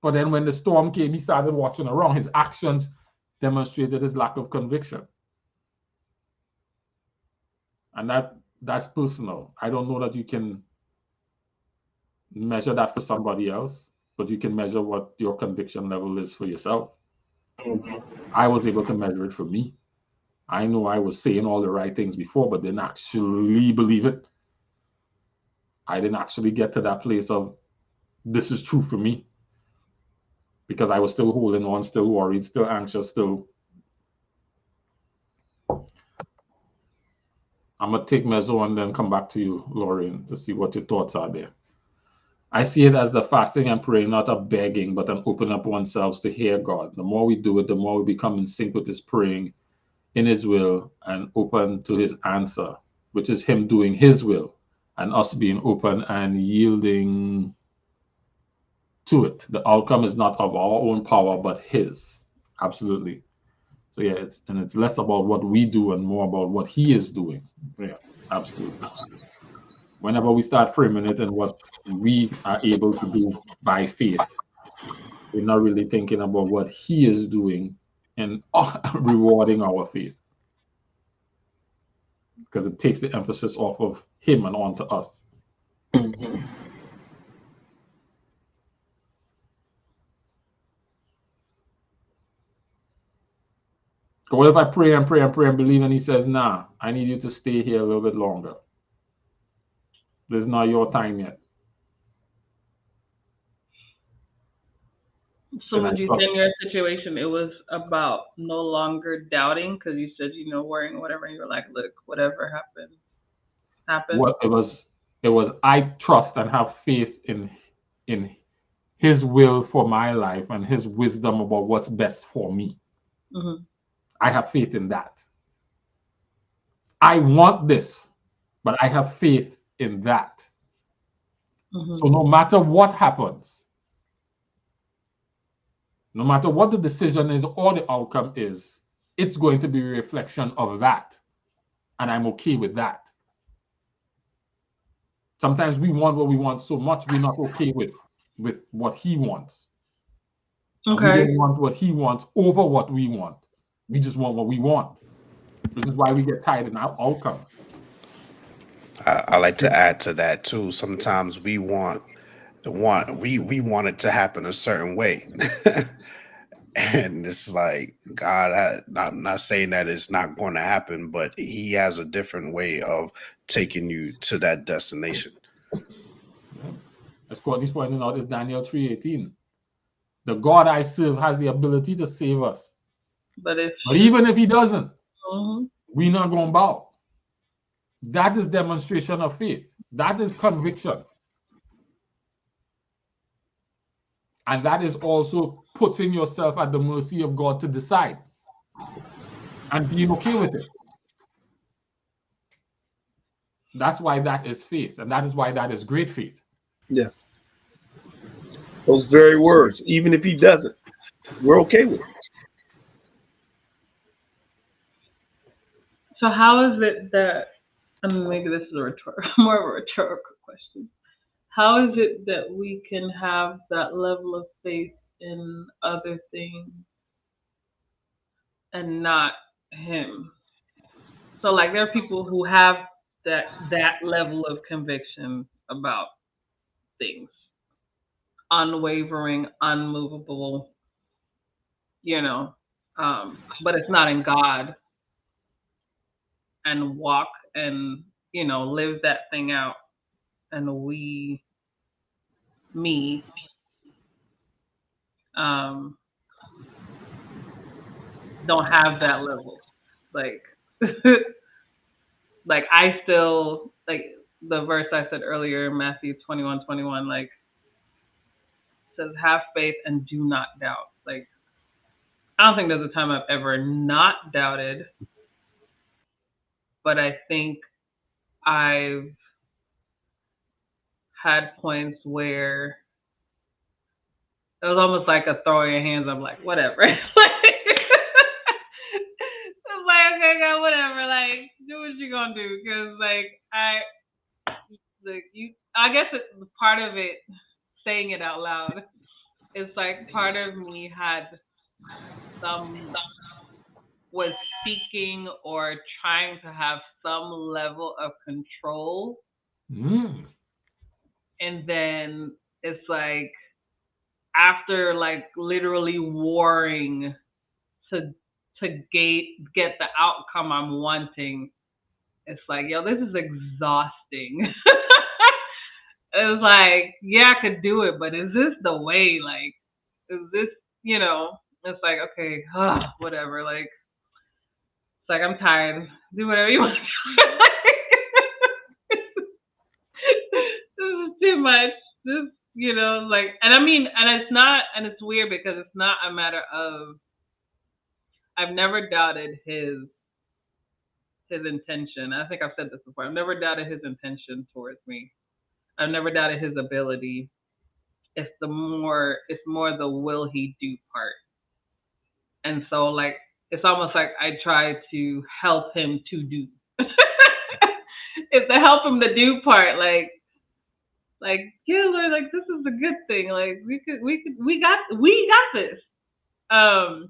but then when the storm came, he started watching around. His actions demonstrated his lack of conviction. And that's personal. I don't know that you can measure that for somebody else, but you can measure what your conviction level is for yourself. I was able to measure it for me. I know I was saying all the right things before, but didn't actually believe it. I didn't actually get to that place of this is true for me, because I was still holding on, still worried, still anxious, still. I'm going to take Mezzo and then come back to you, Lauren, to see what your thoughts are there. I see it as the fasting and praying, not a begging, but an open up oneself to hear God. The more we do it, the more we become in sync with his praying in his will and open to his answer, which is him doing his will and us being open and yielding to it. The outcome is not of our own power, but his. Absolutely. So yeah, it's less about what we do and more about what he is doing. Yeah, absolutely. Whenever we start framing it and what we are able to do by faith, we're not really thinking about what he is doing and rewarding our faith, because it takes the emphasis off of him and onto us. So what if I pray and pray and pray and believe and he says, nah, I need you to stay here a little bit longer. This is not your time yet. So would you say in your situation it was about no longer doubting, because you said, worrying, whatever, and you were like, look, whatever happens. What it was I trust and have faith in his will for my life and his wisdom about what's best for me. Mm-hmm. I have faith in that. I want this, but I have faith in that. Mm-hmm. So no matter what happens, no matter what the decision is or the outcome is, it's going to be a reflection of that. And I'm okay with that. Sometimes we want what we want so much, we're not okay with what he wants. Okay. We don't want what he wants over what we want. We just want what we want. This is why we get tired in our outcomes. I like to add to that too. Sometimes we want it to happen a certain way. And it's like, God, I'm not saying that it's not going to happen, but he has a different way of taking you to that destination. Yeah. As Courtney's pointing out, is Daniel 3:18. The God I serve has the ability to save us. But even if he doesn't, we're not going to bow. That is demonstration of faith. That is conviction. And that is also putting yourself at the mercy of God to decide and being okay with it. That's why that is faith. And that is why that is great faith. Yes. Those very words. Even if he doesn't, we're okay with it. So how is it that, maybe this is more of a rhetorical question. How is it that we can have that level of faith in other things and not him? So like there are people who have that level of conviction about things, unwavering, unmovable, but it's not in God, and walk and, live that thing out. And me, don't have that level. Like, like I still, like the verse I said earlier, Matthew 21:21, like says, have faith and do not doubt. Like, I don't think there's a time I've ever not doubted, but I think I've had points where it was almost like a throw your hands up, like whatever. It's like, okay, God, whatever. Like, do what you gonna do, because I guess it's part of it. Saying it out loud, it's like part of me was seeking or trying to have some level of control, and then it's like after like literally warring to get the outcome I'm wanting, it's like, yo, this is exhausting. It's like, yeah, I could do it, but is this the way? Like, is this, it's like, okay, whatever. Like, it's like, I'm tired. Do whatever you want to do. This is too much. This, like, and I mean, and it's weird because it's not a matter of, I've never doubted his intention. I think I've said this before. I've never doubted his intention towards me. I've never doubted his ability. It's more the will he do part. And so like, it's almost like I try to help him to do. It's the help him to do part, like, yeah, Lord, like this is a good thing. Like we got this. And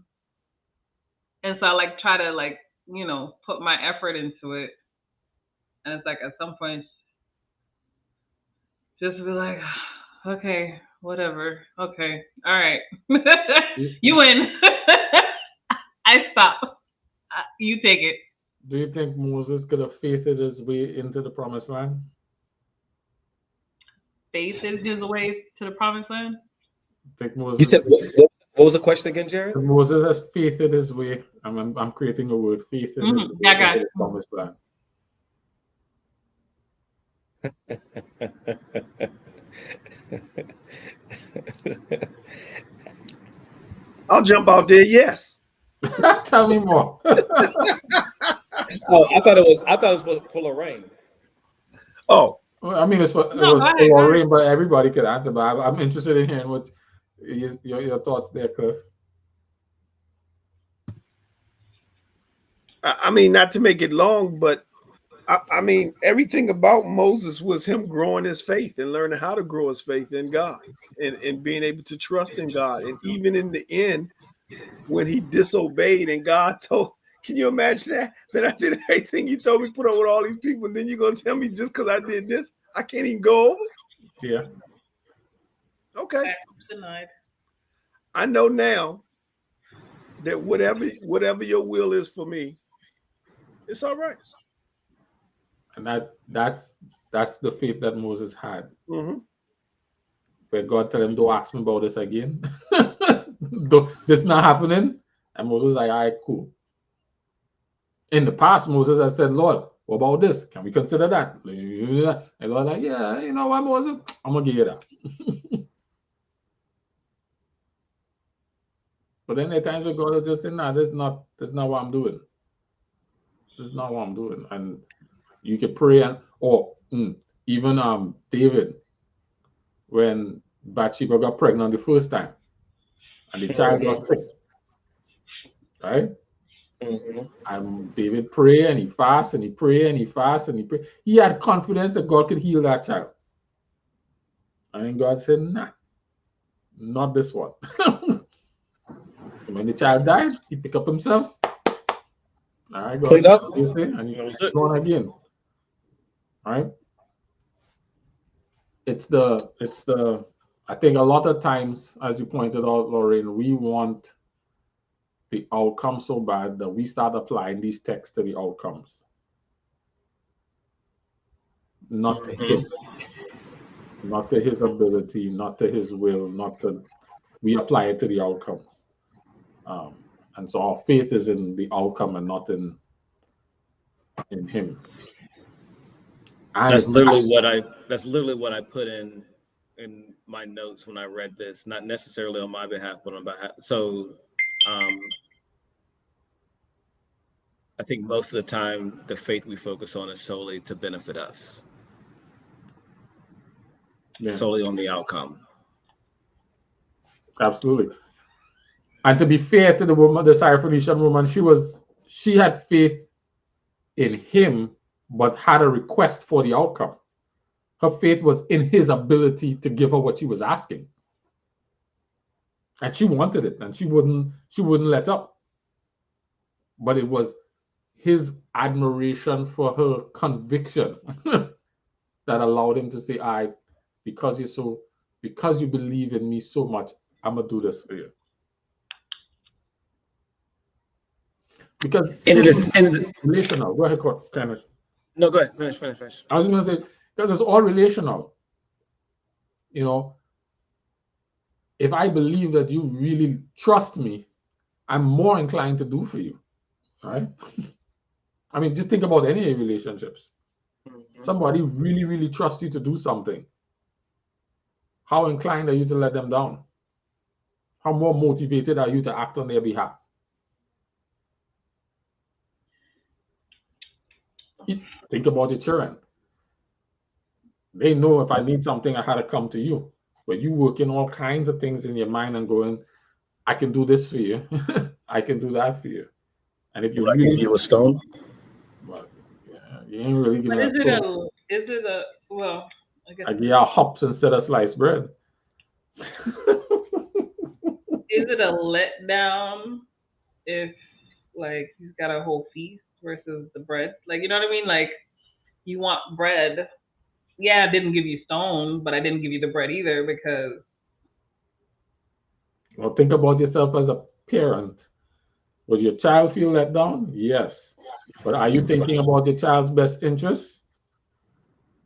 so I like try to like, put my effort into it. And it's like at some point just be like, okay, whatever. Okay. All right. You win. I stop. You take it. Do you think Moses could have faithed his way into the promised land? Faithed his way to the promised land? I think Moses. You said what was the question again, Jared? Moses has faithed his way. I'm creating a word. Faithed his way into the promised land. I'll jump out there. Yes. Tell me more. Oh, I thought it was full of rain. Oh, well, I mean, it was rain, but everybody could answer. But I'm interested in hearing what your thoughts there, Cliff. I mean, not to make it long, but I mean, everything about Moses was him growing his faith and learning how to grow his faith in God and being able to trust in God. And even in the end, when he disobeyed and God told, can you imagine that? That I did everything you told me, put up with all these people, and then you're going to tell me just because I did this, I can't even go over? Yeah. Okay. Denied. I know now that whatever your will is for me, it's all right. And that's the faith that Moses had. Mm-hmm. Where God told him, don't ask me about this again. This not happening. And Moses was like, all right, cool. In the past, Moses had said, Lord, what about this? Can we consider that? And Lord like, yeah, you know what, Moses? I'm going to give you that. But then there are times where God will just say, nah, this is not what I'm doing. This is not what I'm doing. And you can pray even David, when Bathsheba got pregnant the first time and the child got sick, right? And David prayed and he fasted and he prayed and he fasted and he prayed. He had confidence that God could heal that child. And then God said, nah, not this one. And when the child died, he picked up himself. All right, God, and he's going again. All right. It's the I think a lot of times, as you pointed out, Lorraine, we want the outcome so bad that we start applying these texts to the outcomes. Not to him, not to his ability, not to his will, we apply it to the outcome. And so our faith is in the outcome and not in him. And That's literally what I put in my notes when I read this, not necessarily on my behalf, but on behalf. So I think most of the time the faith we focus on is solely to benefit us. solely on the outcome. Absolutely. And to be fair to the woman, the Syrophoenician woman, she had faith in him, but had a request for the outcome. Her faith was in his ability to give her what she was asking. And she wanted it, and she wouldn't let up. But it was his admiration for her conviction that allowed him to say, because you believe in me so much, I'm gonna do this for you. Because relational. Go ahead, Kenneth. No, go ahead. Finish. I was gonna say, because it's all relational. You know, if I believe that you really trust me, I'm more inclined to do for you. Right? I mean, just think about any relationships. Somebody really, really trusts you to do something. How inclined are you to let them down? How more motivated are you to act on their behalf? Think about your children. They know if I need something, I had to come to you. But you working all kinds of things in your mind and going, I can do this for you. I can do that for you. And if you really give you a stone, well, yeah, you ain't really giving us. Well, I guess I give you hops instead of sliced bread. Is it a letdown if like he's got a whole feast versus the bread? Like, you know what I mean? Like, you want bread. Yeah, I didn't give you stone, but I didn't give you the bread either because. Well, think about yourself as a parent. Would your child feel let down? Yes. But are you thinking about your child's best interests?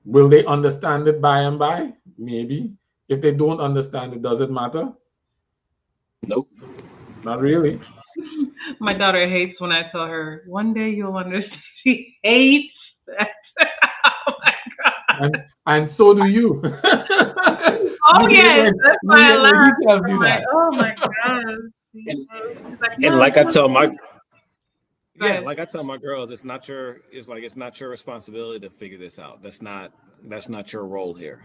Will they understand it by and by? Maybe. If they don't understand it, does it matter? Nope. Not really. My daughter hates when I tell her, one day you'll understand. She hates that. Oh my God. And so do you. Oh, yes. That's why I laugh. He tells you that. Oh my God. And like I tell my girls, it's not your responsibility to figure this out. That's not your role here.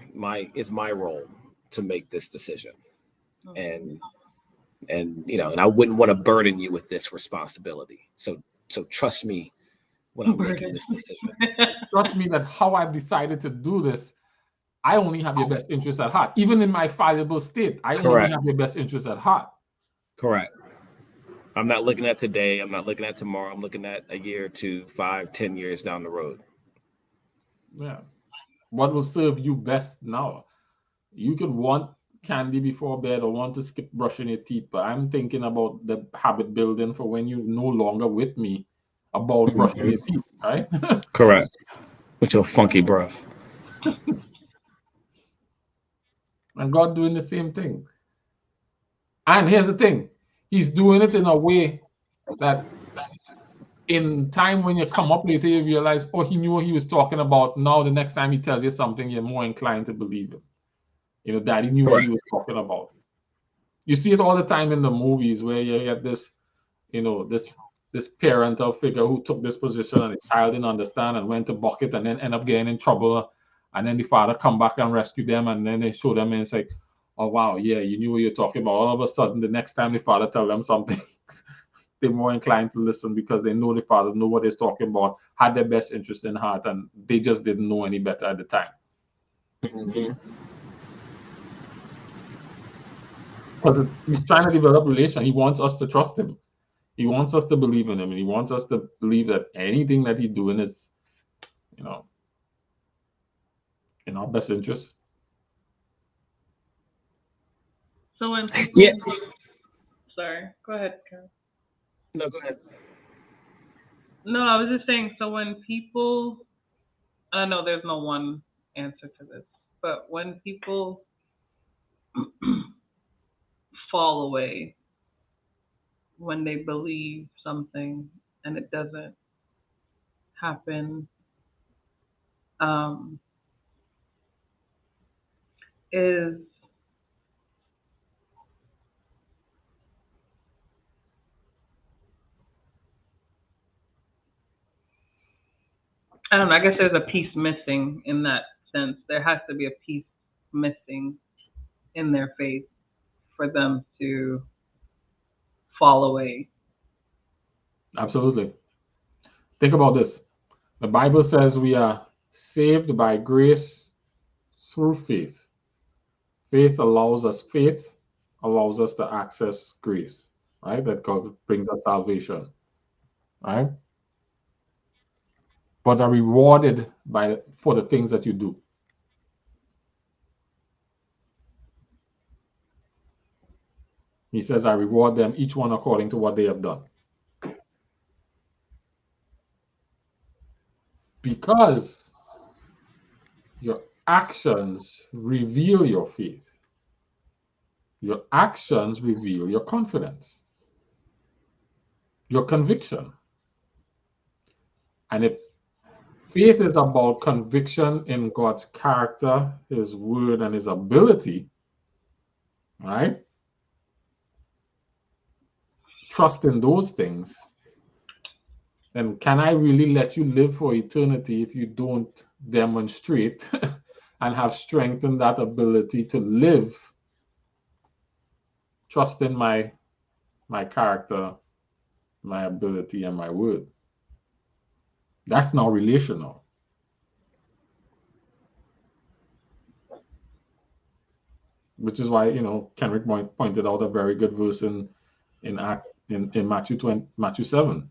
It's my role to make this decision. And I wouldn't want to burden you with this responsibility. So trust me when I'm making this decision. Trust me that how I've decided to do this, I only have your best interest at heart. Even in my fallible state, I only have your best interest at heart. Correct. I'm not looking at today. I'm not looking at tomorrow. I'm looking at a year, 2, 5, 10 years down the road. Yeah. What will serve you best now? You could want candy before bed or want to skip brushing your teeth, but I'm thinking about the habit building for when you're no longer with me about brushing your teeth, right? Correct. With your funky breath. And God doing the same thing. And here's the thing. He's doing it in a way that in time when you come up later, you realize, oh, he knew what he was talking about. Now the next time he tells you something, you're more inclined to believe him. Daddy knew what he was talking about. You see it all the time in the movies where you get this, this parental figure who took this position and the child didn't understand and went to bucket and then end up getting in trouble. And then the father come back and rescue them, and then they show them and it's like, oh wow, yeah, you knew what you're talking about. All of a sudden, the next time the father tell them something, they're more inclined to listen because they know the father know what he's talking about, had their best interest in heart, and they just didn't know any better at the time. Mm-hmm. Because he's trying to develop a relation. He wants us to trust him. He wants us to believe in him, and he wants us to believe that anything that he's doing is, in our best interest. So when people, sorry, go ahead, Karen. No, go ahead. No, I was just saying. So when people, I know there's no one answer to this, but when people fall away when they believe something and it doesn't happen, is I don't know. I guess there's a piece missing in that sense. There has to be a piece missing in their faith for them to fall away. Absolutely. Think about this. The Bible says we are saved by grace through faith. Faith allows us to access grace, right? That God brings us salvation, right? But are rewarded for the things that you do. He says, I reward them, each one according to what they have done. Because your actions reveal your faith. Your actions reveal your confidence, your conviction. And if faith is about conviction in God's character, His word, and His ability, right? Trust in those things. Then can I really let you live for eternity if you don't demonstrate and have strength in that ability to live? Trust in my character, my ability, and my word. That's not relational. Which is why, Kenrick pointed out a very good verse in Matthew 7.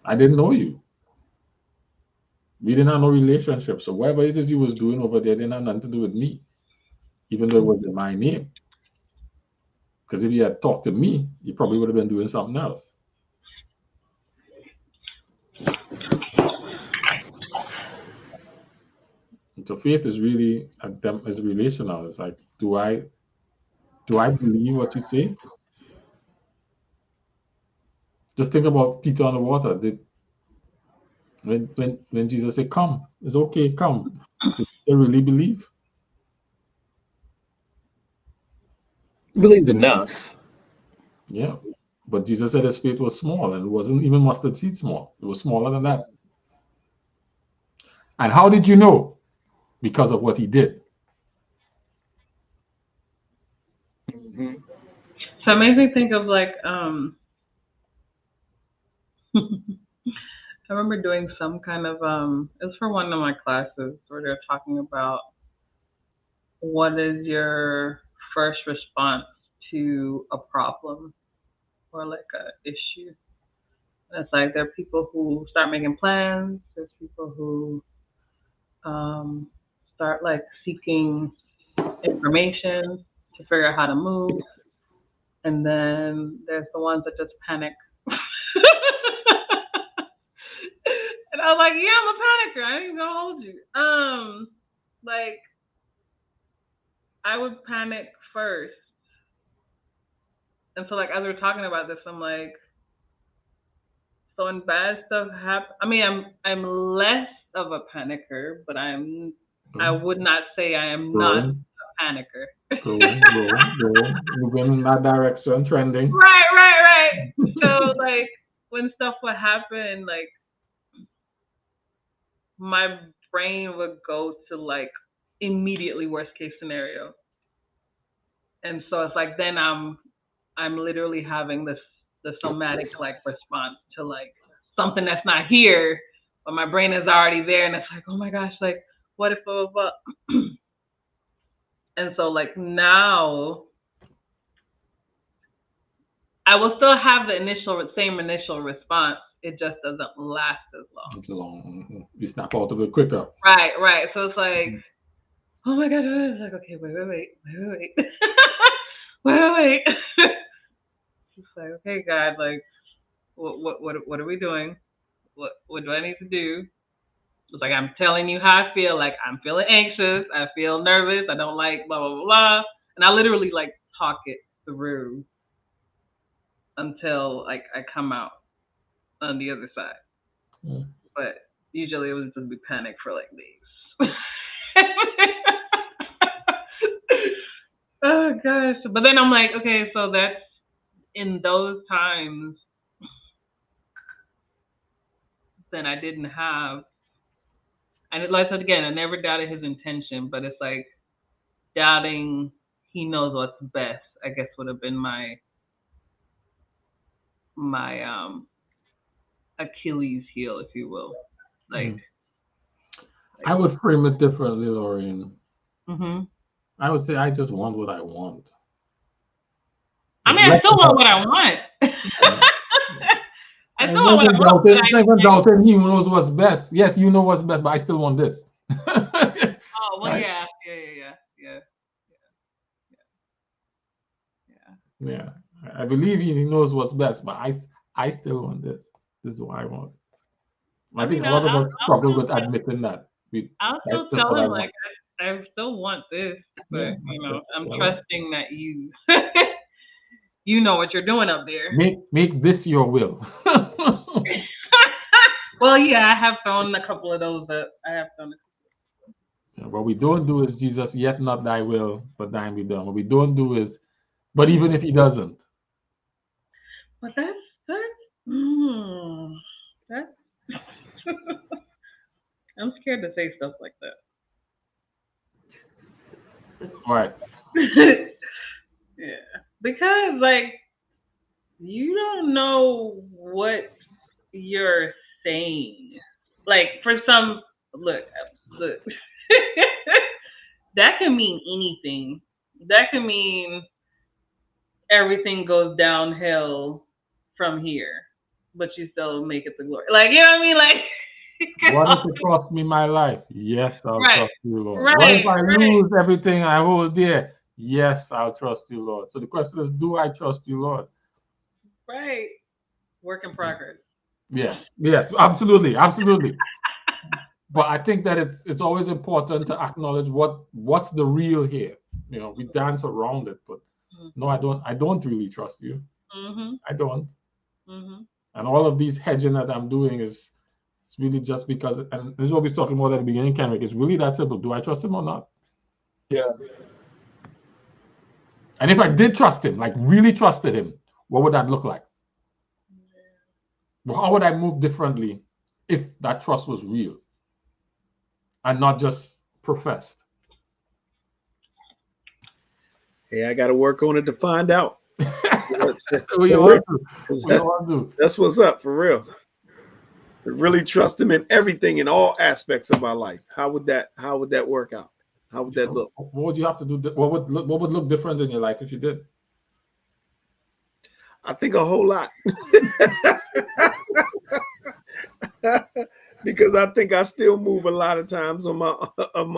I didn't know you. We didn't have no relationship. So whatever it is you was doing over there didn't have nothing to do with me, even though it was in my name. Because if you had talked to me, you probably would have been doing something else. And so faith is really is relational. It's like, do I believe what you say? Just think about Peter on the water. When Jesus said, "Come, it's okay, come," did they really believe? Believed enough. Yeah, but Jesus said his faith was small, and it wasn't even mustard seed small. It was smaller than that. And how did you know? Because of what he did. Mm-hmm. So it makes me think of like I remember doing some kind of it was for one of my classes where they're talking about what is your first response to a problem or like a issue. And it's like there are people who start making plans, there's people who start like seeking information to figure out how to move. And then there's the ones that just panic. And I was like, yeah, I'm a panicker. I ain't even gonna hold you. Like I would panic first. And so like as we're talking about this, I'm like, so when bad stuff happens, I mean I'm less of a panicker, but I would not say I am not a panicker. Moving in that direction, trending. Right. So like when stuff would happen, like my brain would go to like immediately worst case scenario. And so it's like then I'm literally having the somatic like response to like something that's not here, but my brain is already there, and it's like, oh my gosh, like what if blah, blah, blah. And so like now I will still have the same initial response. It just doesn't last as long. It's long. You snap out of it quicker. Right. So it's like, oh my gosh, it's like, okay, wait. wait. It's like, okay, God, like, what are we doing? What do I need to do? It's like I'm telling you how I feel. Like I'm feeling anxious. I feel nervous. I don't like blah blah blah. And I literally like talk it through until like I come out on the other side. Yeah. But usually it would just be panic for like days. Oh gosh. But then I'm like, okay, so that's in those times then I didn't have, and like I said again, I never doubted his intention, but it's like doubting he knows what's best, I guess would have been my Achilles heel, if you will. Like, I would frame it differently, Lorraine. mm-hmm. I would say I just want what I want. I mean, I still want what I want. I still want what I want. It's not even doubting he knows what's best. Yes, you know what's best, but I still want this. Oh, well, right? yeah. Yeah, I believe he knows what's best, but I still want this. This is what I want. I think a lot of us struggle with admitting that. I'll still tell him, like, I still want this, but, you know, I'm trusting that you you know what you're doing up there. Make this your will. Well, yeah, I have found a couple of those that I have done. What we don't do is, Jesus, yet not thy will, but thine be done. What we don't do is, but even if he doesn't. But that's I'm scared to say stuff like that. All right. Yeah. Because, like, you don't know what you're saying. Like, for some, look. That can mean anything. That can mean everything goes downhill from here, but you still make it to glory. Like, you know what I mean? Like, what if it cost me my life? Yes, I'll trust you, Lord. Right, what if I lose everything I hold dear? Yes, I'll trust you, Lord. So the question is, do I trust you, Lord? Right. Work in progress. Yeah. Yes, absolutely. But I think that it's always important to acknowledge what's the real here. You know, we dance around it, but no, I don't really trust you. Mm-hmm. I don't. Mm-hmm. And all of these hedging that I'm doing is really just because, and this is what we were talking about at the beginning, Kenrick. It's really that simple. Do I trust him or not? Yeah. And if I did trust him, like really trusted him, what would that look like? Well, how would I move differently if that trust was real and not just professed? Hey, I got to work on it to find out. We all do. That's what's up, for real. To really trust him in everything, in all aspects of my life. How would that work out? How would that look? What would you have to do? What would look different in your life if you did? I think a whole lot. Because I think I still move a lot of times on my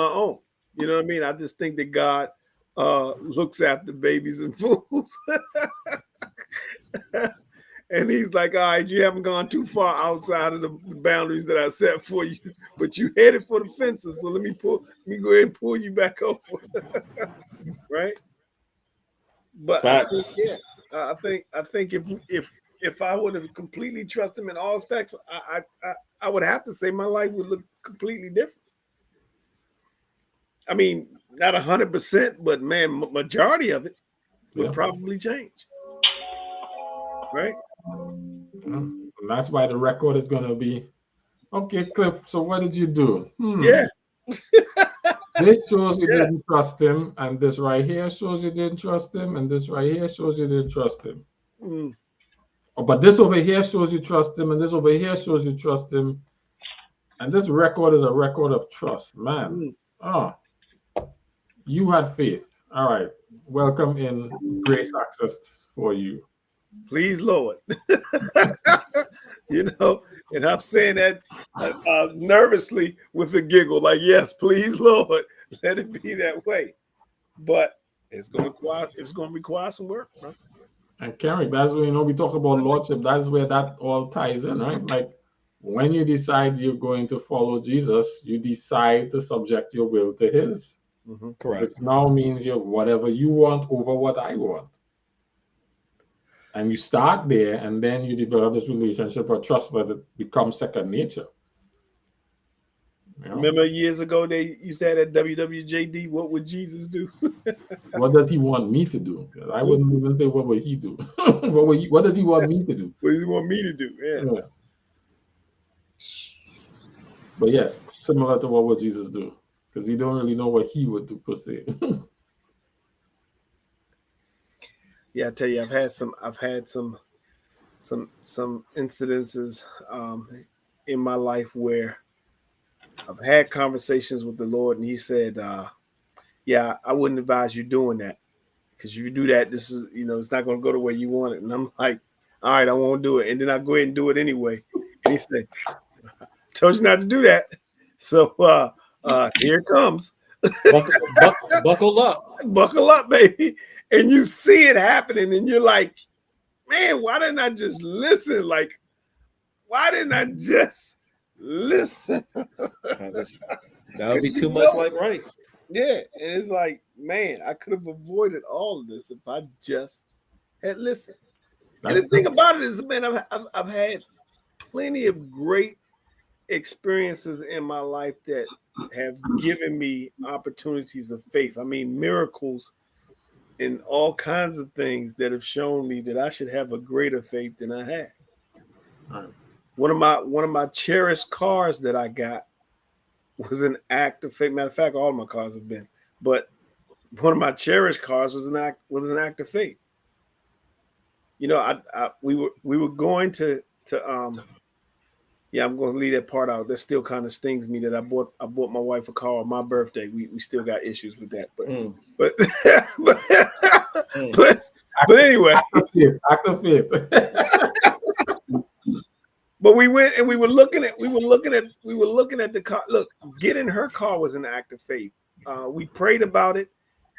own. You know what I mean? I just think that God looks after babies and fools. And he's like, all right, you haven't gone too far outside of the boundaries that I set for you, but you headed for the fences. So let me go ahead and pull you back over. Right? But I think if I would have completely trusted him in all aspects, I would have to say my life would look completely different. I mean, not 100%, but man, majority of it would probably change. Right? And that's why the record is going to be, okay, Cliff, so what did you do? Yeah. This shows you didn't trust him, and this right here shows you didn't trust him, and this right here shows you didn't trust him. Oh, but this over here shows you trust him, and this over here shows you trust him. And this record is a record of trust, man. Oh, you had faith. All right. Welcome in grace access for you. Please, Lord. You know, and I'm saying that nervously with a giggle, like, yes, please, Lord, let it be that way. But it's going to require some work, bro. And Kenrick, that's when we talk about lordship. That's where that all ties in, right? Like when you decide you're going to follow Jesus, you decide to subject your will to His. Correct. Which now means you're whatever you want over what I want. And you start there, and then you develop this relationship or trust that it becomes second nature. You know? Remember years ago they used to have that WWJD, what would Jesus do? What does he want me to do? I wouldn't even say what would he do. What does he want me to do? What does he want me to do? Yeah. But yes, similar to what would Jesus do? Because you don't really know what he would do per se. Yeah, I tell you, I've had some incidences in my life where I've had conversations with the Lord, and He said, "Yeah, I wouldn't advise you doing that because if you do that, this is it's not going to go the way you want it." And I'm like, "All right, I won't do it." And then I go ahead and do it anyway. And He said, "Told you not to do that." So here it comes. Buckle up. Buckle up, baby. And you see it happening, and you're like, man, why didn't I just listen? Like, why didn't I just listen? That would be too much like right. Yeah, and it's like, man, I could have avoided all of this if I just had listened. And the thing about it is, man, I've had plenty of great experiences in my life that have given me opportunities of faith. I mean, miracles and all kinds of things that have shown me that I should have a greater faith than I had. Right. One of my cherished cars that I got was an act of faith. Matter of fact, all of my cars have been, but one of my cherished cars was an act of faith. You know, we were going to yeah, I'm going to leave that part out. That still kind of stings me that I bought my wife a car on my birthday. We still got issues with that, but anyway, act of faith. But we went and we were looking at the car. Look, getting her car was an act of faith. We prayed about it.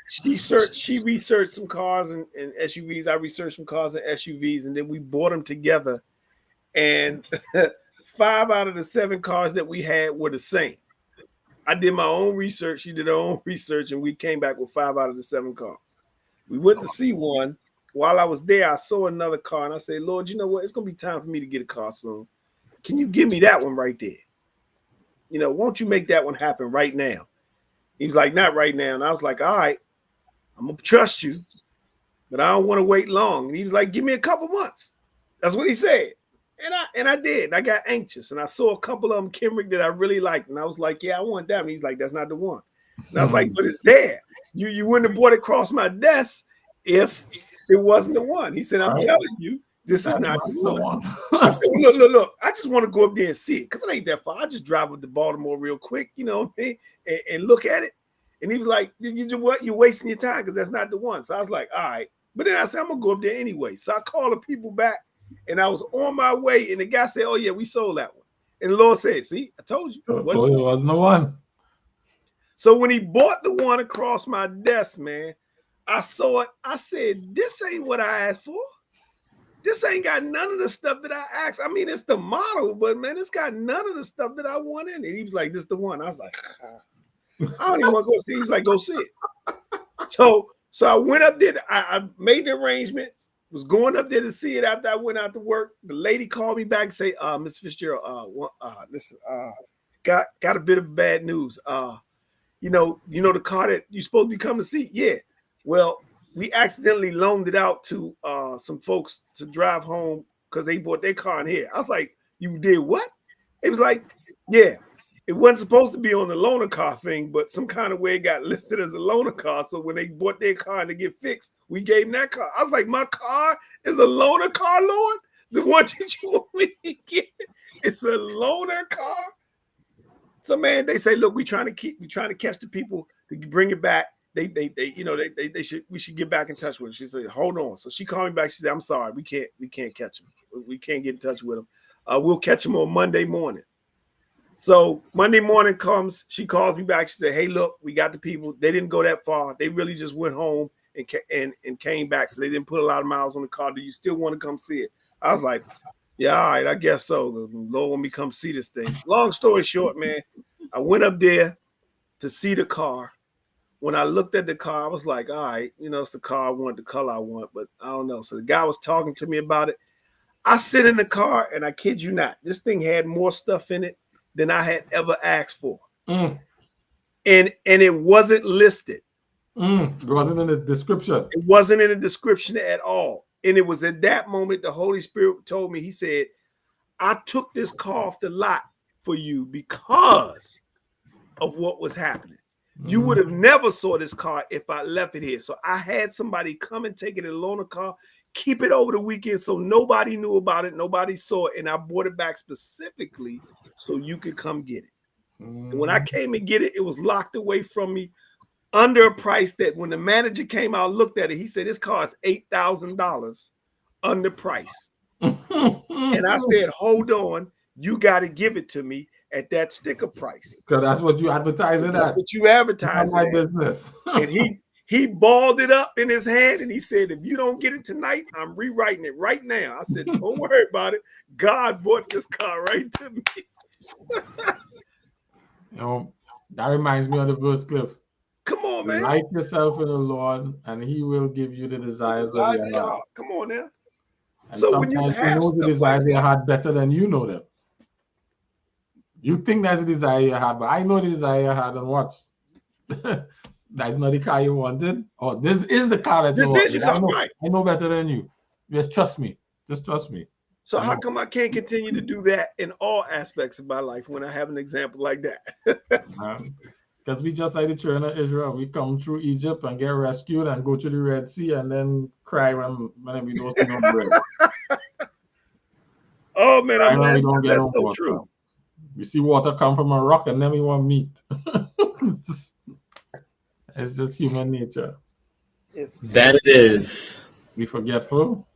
She researched some cars and SUVs. I researched some cars and SUVs, and then we bought them together. And 5 out of the 7 cars that we had were the same. I did my own research. She did her own research, and we came back with 5 out of the 7 cars. We went to see one. While I was there, I saw another car, and I said, Lord, you know what? It's going to be time for me to get a car soon. Can you give me that one right there? You know, won't you make that one happen right now? He was like, not right now. And I was like, all right, I'm going to trust you, but I don't want to wait long. And he was like, give me a couple months. That's what he said. And I did. And I got anxious, and I saw a couple of them, Kenrick, that I really liked. And I was like, yeah, I want that. And he's like, that's not the one. And I was like, but it's there. You wouldn't have brought it across my desk if it wasn't the one. He said, I'm telling you, this is not the one. I said, well, look, I just want to go up there and see it because it ain't that far. I just drive up to Baltimore real quick, you know what I mean, and look at it. And he was like, you're wasting your time because that's not the one. So I was like, all right. But then I said, I'm going to go up there anyway. So I called the people back, and I was on my way, and the guy said, oh, yeah, we sold that one. And the Lord said, see, I told you. It wasn't the one. So when he bought the one across my desk, man, I saw it. I said, this ain't what I asked for. This ain't got none of the stuff that I asked. I mean, it's the model, but man, it's got none of the stuff that I want in it. He was like, this is the one. I was like, I don't even want to go see it. He was like, go see it. So I went up there. I made the arrangements, was going up there to see it after I went out to work. The lady called me back and say, Miss Fitzgerald, listen, got a bit of bad news. You know the car that you're supposed to be coming to see? Yeah. Well, we accidentally loaned it out to some folks to drive home because they bought their car in here. I was like, you did what? It was like, yeah, it wasn't supposed to be on the loaner car thing, but some kind of way it got listed as a loaner car. So when they bought their car and to get fixed, we gave them that car. I was like, my car is a loaner car, Lord? The one that you want me to get? It's a loaner car? So man, they say, look, we trying to catch the people to bring it back. We should get back in touch with her. She said, hold on. So she called me back. She said, I'm sorry, we can't catch him. We can't get in touch with him. We'll catch him on Monday morning. So Monday morning comes, she calls me back. She said, hey, look, we got the people. They didn't go that far. They really just went home and came back. So they didn't put a lot of miles on the car. Do you still want to come see it? I was like, yeah, all right, I guess so. The Lord want me to come see this thing. Long story short, man, I went up there to see the car. When I looked at the car, I was like, all right, it's the car I want, the color I want, but I don't know. So the guy was talking to me about it. I sit in the car, and I kid you not, this thing had more stuff in it than I had ever asked for. And it wasn't listed. It wasn't in the description. It wasn't in the description at all. And it was at that moment the Holy Spirit told me, he said, I took this car off the lot for you because of what was happening. You would have never saw this car if I left it here. So I had somebody come and take it and loan a car, keep it over the weekend so nobody knew about it, nobody saw it, and I brought it back specifically so you could come get it. And when I came and get it, it was locked away from me under a price that when the manager came out and looked at it, he said, this car is $8,000 under price. And I said, hold on, you got to give it to me at that sticker price. Because that's what you advertise it That's at. what you advertise My it at. business. And he balled it up in his hand and he said, if you don't get it tonight, I'm rewriting it right now. I said, don't worry about it. God bought this car right to me. You know, that reminds me of the verse, Cliff. Come on, man. Delight yourself in the Lord, and He will give you the desires of your heart. Come on now. And So when you sometimes He have knows the stuff desires like of your that, heart better than you know them. You think that's the desire you had, but I know the desire you had, and what? That's not the car you wanted. Or this is the car that you wanted. This is your car, right? I know better than you. Just trust me. Just trust me. So how come I can't continue to do that in all aspects of my life when I have an example like that? Because we just like the children of Israel. We come through Egypt and get rescued and go to the Red Sea and then cry when we don't see no bread. Oh man, I'm we don't get that's no so water. true. We see water come from a rock and then we want meat. It's just human nature. That it is. We forgetful,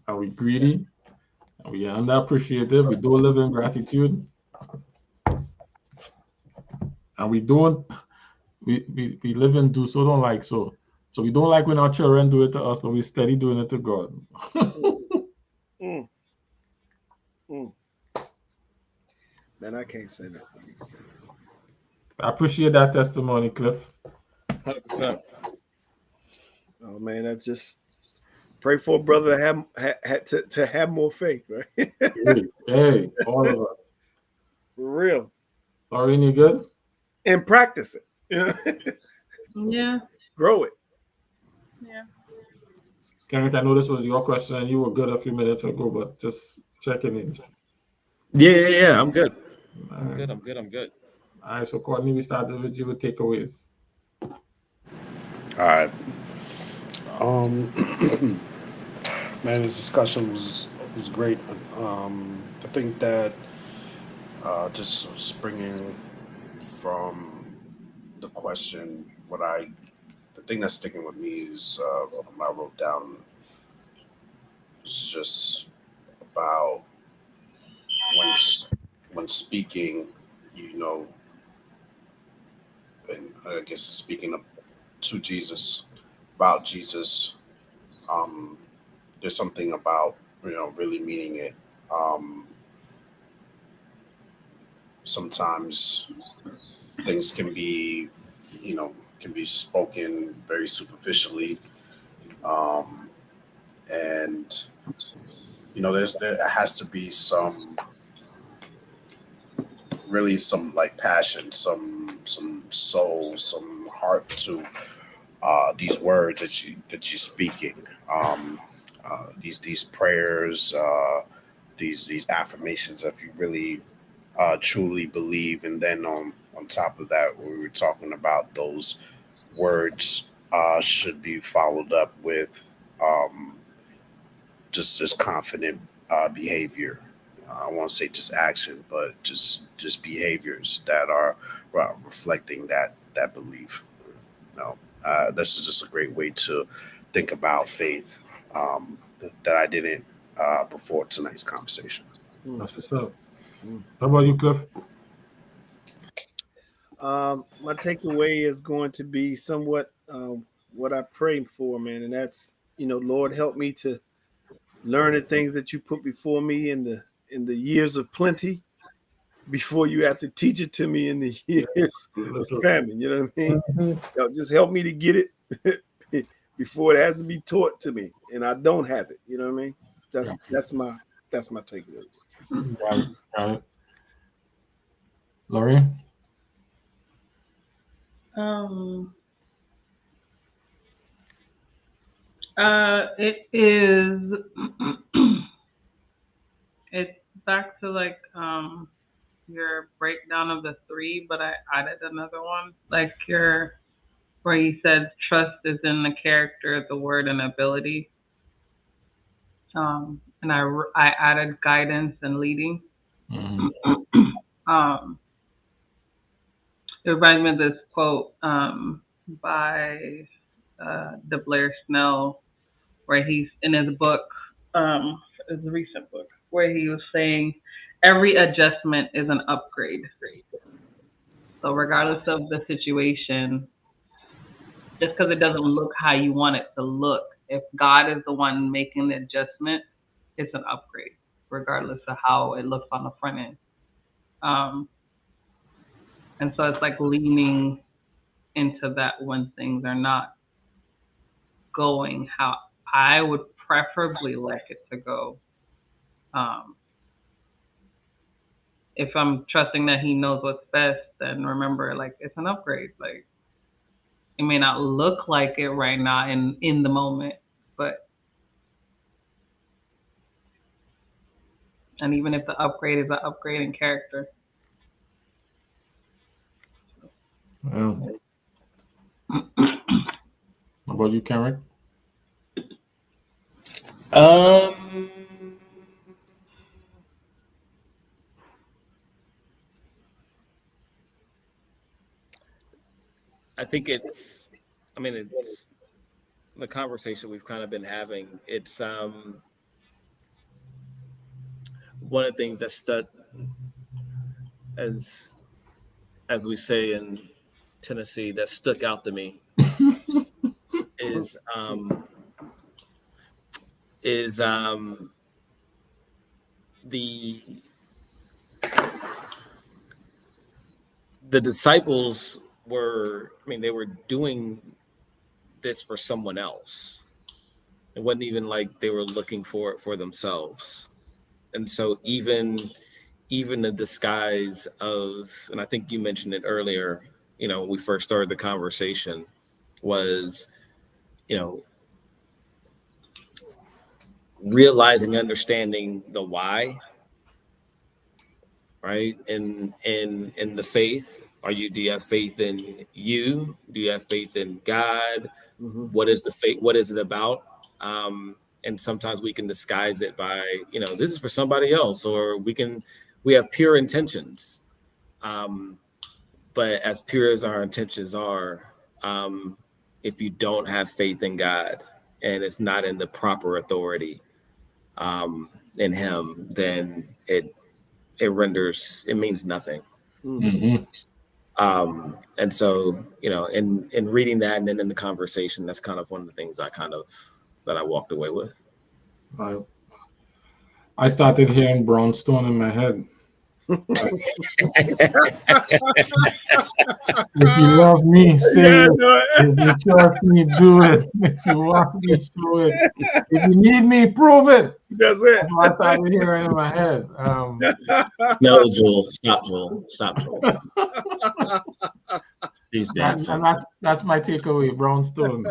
and we greedy, and we underappreciative. We don't live in gratitude, and we live in do so, don't like so. So we don't like when our children do it to us, but we steady doing it to God. Man, I can't say that. I appreciate that testimony, Cliff. 100%. Oh man, that's just pray for a brother to have more faith, right? hey, all of us. For real. Lauren, you good? And practice it. You know? Yeah. Grow it. Yeah. Kenneth, I know this was your question and you were good a few minutes ago, but just checking in. Yeah. I'm good. I'm good. All right, so Courtney, we started with you with takeaways. All right. Man, this discussion was great. I think that just springing from the question, the thing that's sticking with me is I wrote down is just about when speaking, and I guess speaking to Jesus, about Jesus. There's something about really meaning it. Sometimes things can be spoken very superficially, and there has to be some like passion, some soul, some heart to these words that you're speaking. These prayers, these affirmations, if you really truly believe, and then on top of that, we were talking about those words should be followed up with just confident behavior. I won't say just action, but just behaviors that are reflecting that belief. This is just a great way to think about faith that I didn't before tonight's conversation. That's what's up. How about you, Cliff? My takeaway is going to be somewhat what I pray for, man, and that's Lord, help me to learn the things that you put before me in the years of plenty, before you have to teach it to me in the years of famine. You know what I mean? Mm-hmm. Just help me to get it before it has to be taught to me, and I don't have it. You know what I mean? That's my takeaway. Got it. Laurie? It is it's back to like your breakdown of the three, but I added another one. Like where you said trust is in the character, the word, and ability. And I added guidance and leading. Mhm. It reminds me of this quote by De Blair Snell, where he's in his book, his recent book, where he was saying, every adjustment is an upgrade. So regardless of the situation, just because it doesn't look how you want it to look, if God is the one making the adjustment, it's an upgrade, regardless of how it looks on the front end. And so it's like leaning into that when things are not going how I would preferably like it to go. If I'm trusting that he knows what's best, then remember, like, it's an upgrade. Like, it may not look like it right now in the moment, but and even if the upgrade is an upgrade in character. Yeah. How about you, Karen? I think it's the conversation we've kind of been having. It's one of the things that stuck, as we say in Tennessee, that stuck out to me is the disciples were, they were doing this for someone else. It wasn't even like they were looking for it for themselves. And so even the disguise of, and I think you mentioned it earlier, when we first started the conversation, was, realizing, understanding the why, right? And in the faith, do you have faith in you? Do you have faith in God? Mm-hmm. What is the faith? What is it about? And sometimes we can disguise it by, this is for somebody else, or we have pure intentions. But as pure as our intentions are, if you don't have faith in God and it's not in the proper authority in Him, then it means nothing. Mm-hmm. And so, in reading that and then in the conversation, that's kind of one of the things that I walked away with. I started hearing brownstone in my head. If you love me, say it. If you trust me, do it. If you want me, show it. If you need me, prove it. That's it. That's what I started hearing in my head. No, Joel. Stop, Joel. These days. And that's my takeaway, brownstone.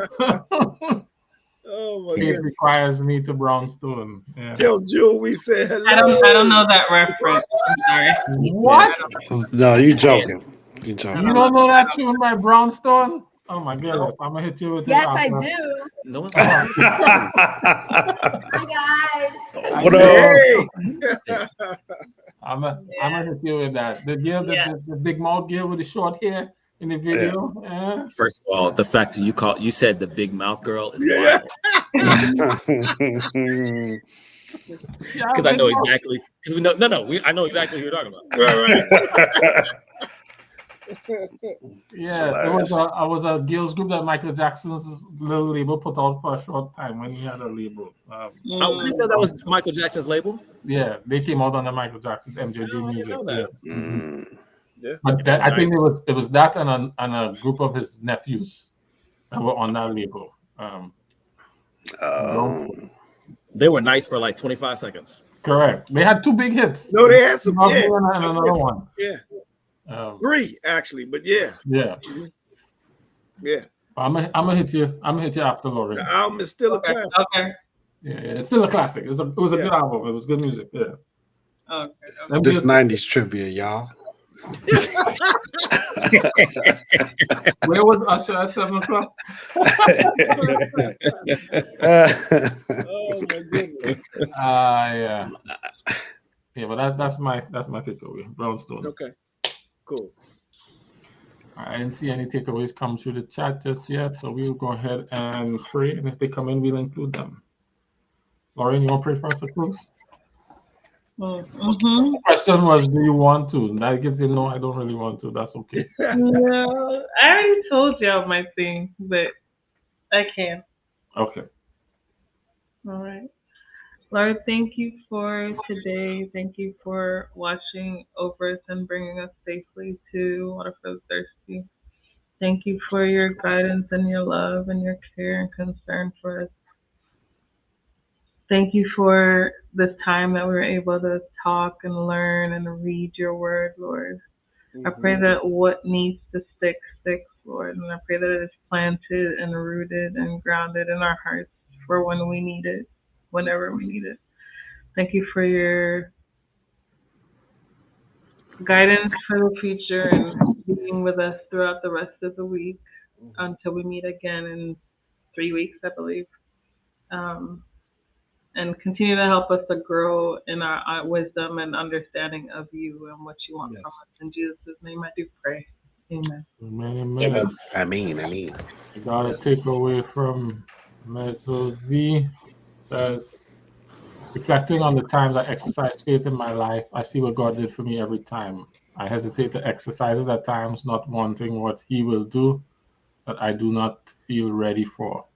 Oh my Faith requires me to brownstone. Yeah. Tell Jewel we said hello. I don't know that reference. I'm sorry. What? No, you joking. You joking. You don't know that tune by Brownstone? Oh my goodness, I'm gonna hit you with it. Yes, I do. No one's Hi guys. What Hey. I'm gonna hit you with that. The girl, the big mouth girl with the short hair in the video. Yeah. First of all, the fact that you said the big mouth girl is Yeah. wild. Because I know exactly. Because I know exactly who you're talking about. Right. Yeah, it was a girls group that Michael Jackson's little label put out for a short time when he had a label. I think that was Michael Jackson's label. Yeah, they came out under Michael Jackson's MJG Music. Yeah. But I think it was that and a group of his nephews that were on that label. They were nice for like 25 seconds. Correct. They had two big hits. No, they had some. And another one. Yeah. 3 actually, but yeah. I'm gonna hit you. I'm gonna hit you after Lauren. The album is still a classic. Okay. Yeah, it's still a classic. It was a good album. It was good music. Yeah. Okay. Let me This just- 90s trivia, y'all. Where was Usher at 7 o'clock? Oh my goodness. Yeah. Yeah, but that's my takeaway. Brownstone. Okay, cool. I didn't see any takeaways come through the chat just yet, so we'll go ahead and pray, and if they come in, we'll include them. Lauren, you want to pray for us, Cruz? Mm-hmm. The question was, do you want to? And I get to no, I don't really want to. That's okay. No, I already told y'all my thing, but I can. Okay. All right. Lord, thank you for today. Thank you for watching over us and bringing us safely to Water for the Thirsty. Thank you for your guidance and your love and your care and concern for us. Thank you for this time that we were able to talk and learn and read your word, Lord. I pray that what needs to stick sticks, Lord, and I pray that it is planted and rooted and grounded in our hearts for when we need it, whenever we need it. Thank you for your guidance for the future and being with us throughout the rest of the week until we meet again in 3 weeks, I believe. And continue to help us to grow in our wisdom and understanding of you and what you want from us. In Jesus' name, I do pray. Amen. Amen. I mean. I got a takeaway from Mezzo Z. Says, reflecting on the times I exercised faith in my life, I see what God did for me every time. I hesitate to exercise it at times, not wanting what He will do, that I do not feel ready for.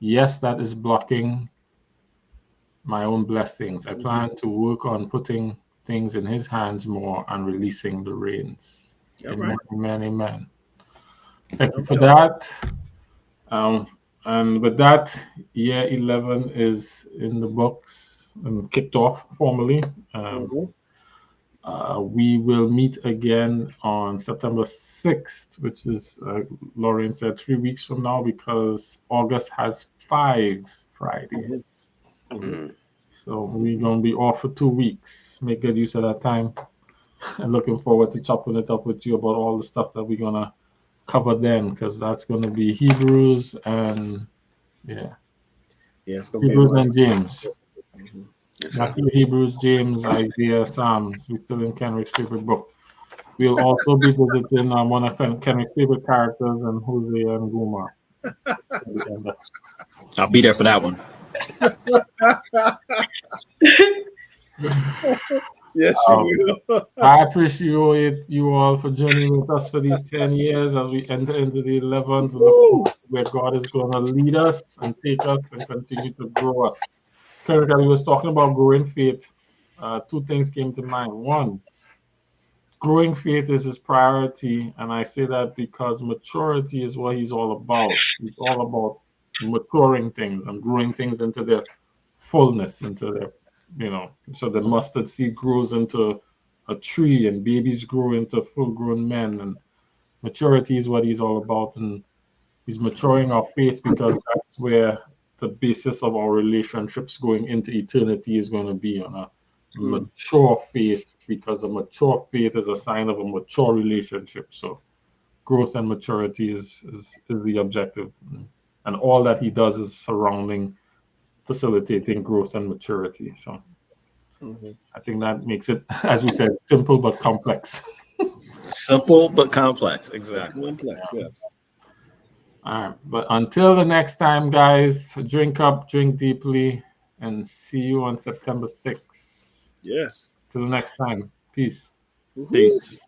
Yes, that is blocking my own blessings. I plan to work on putting things in His hands more and releasing the reins. Amen, amen, amen. Thank you for that. And with that, year 11 is in the books and kicked off formally. We will meet again on September 6th, which is, Lauren said, 3 weeks from now, because August has 5 Fridays. So we're going to be off for 2 weeks. Make good use of that time. And looking forward to chopping it up with you about all the stuff that we're going to cover then, because that's going to be Hebrews and it's gonna Hebrews be and James. Matthew, Hebrews, James, Isaiah, Psalms. We're still in Kenrick's favorite book. We'll also be visiting one of Kenrick's favorite characters, and Hosea and Gomer. I'll be there for that one. Yes, you will. I appreciate you all for journeying with us for these 10 years as we enter into the 11th, where God is going to lead us and take us and continue to grow us. Currently, we was talking about growing faith. 2 things came to mind. One, growing faith is his priority, and I say that because maturity is what he's all about. He's all about maturing things and growing things into their fullness, into their, so the mustard seed grows into a tree and babies grow into full-grown men, and maturity is what he's all about, and he's maturing our faith because that's where the basis of our relationships going into eternity is going to be, on a mature faith, because a mature faith is a sign of a mature relationship. So growth and maturity is the objective, and all that he does is facilitating growth and maturity. So I think that makes it, as we said, simple but complex. Simple but complex, exactly. Complex, yes. All right, but until the next time, guys, drink up, drink deeply, and see you on September 6th. Yes. Till the next time. Peace. Peace.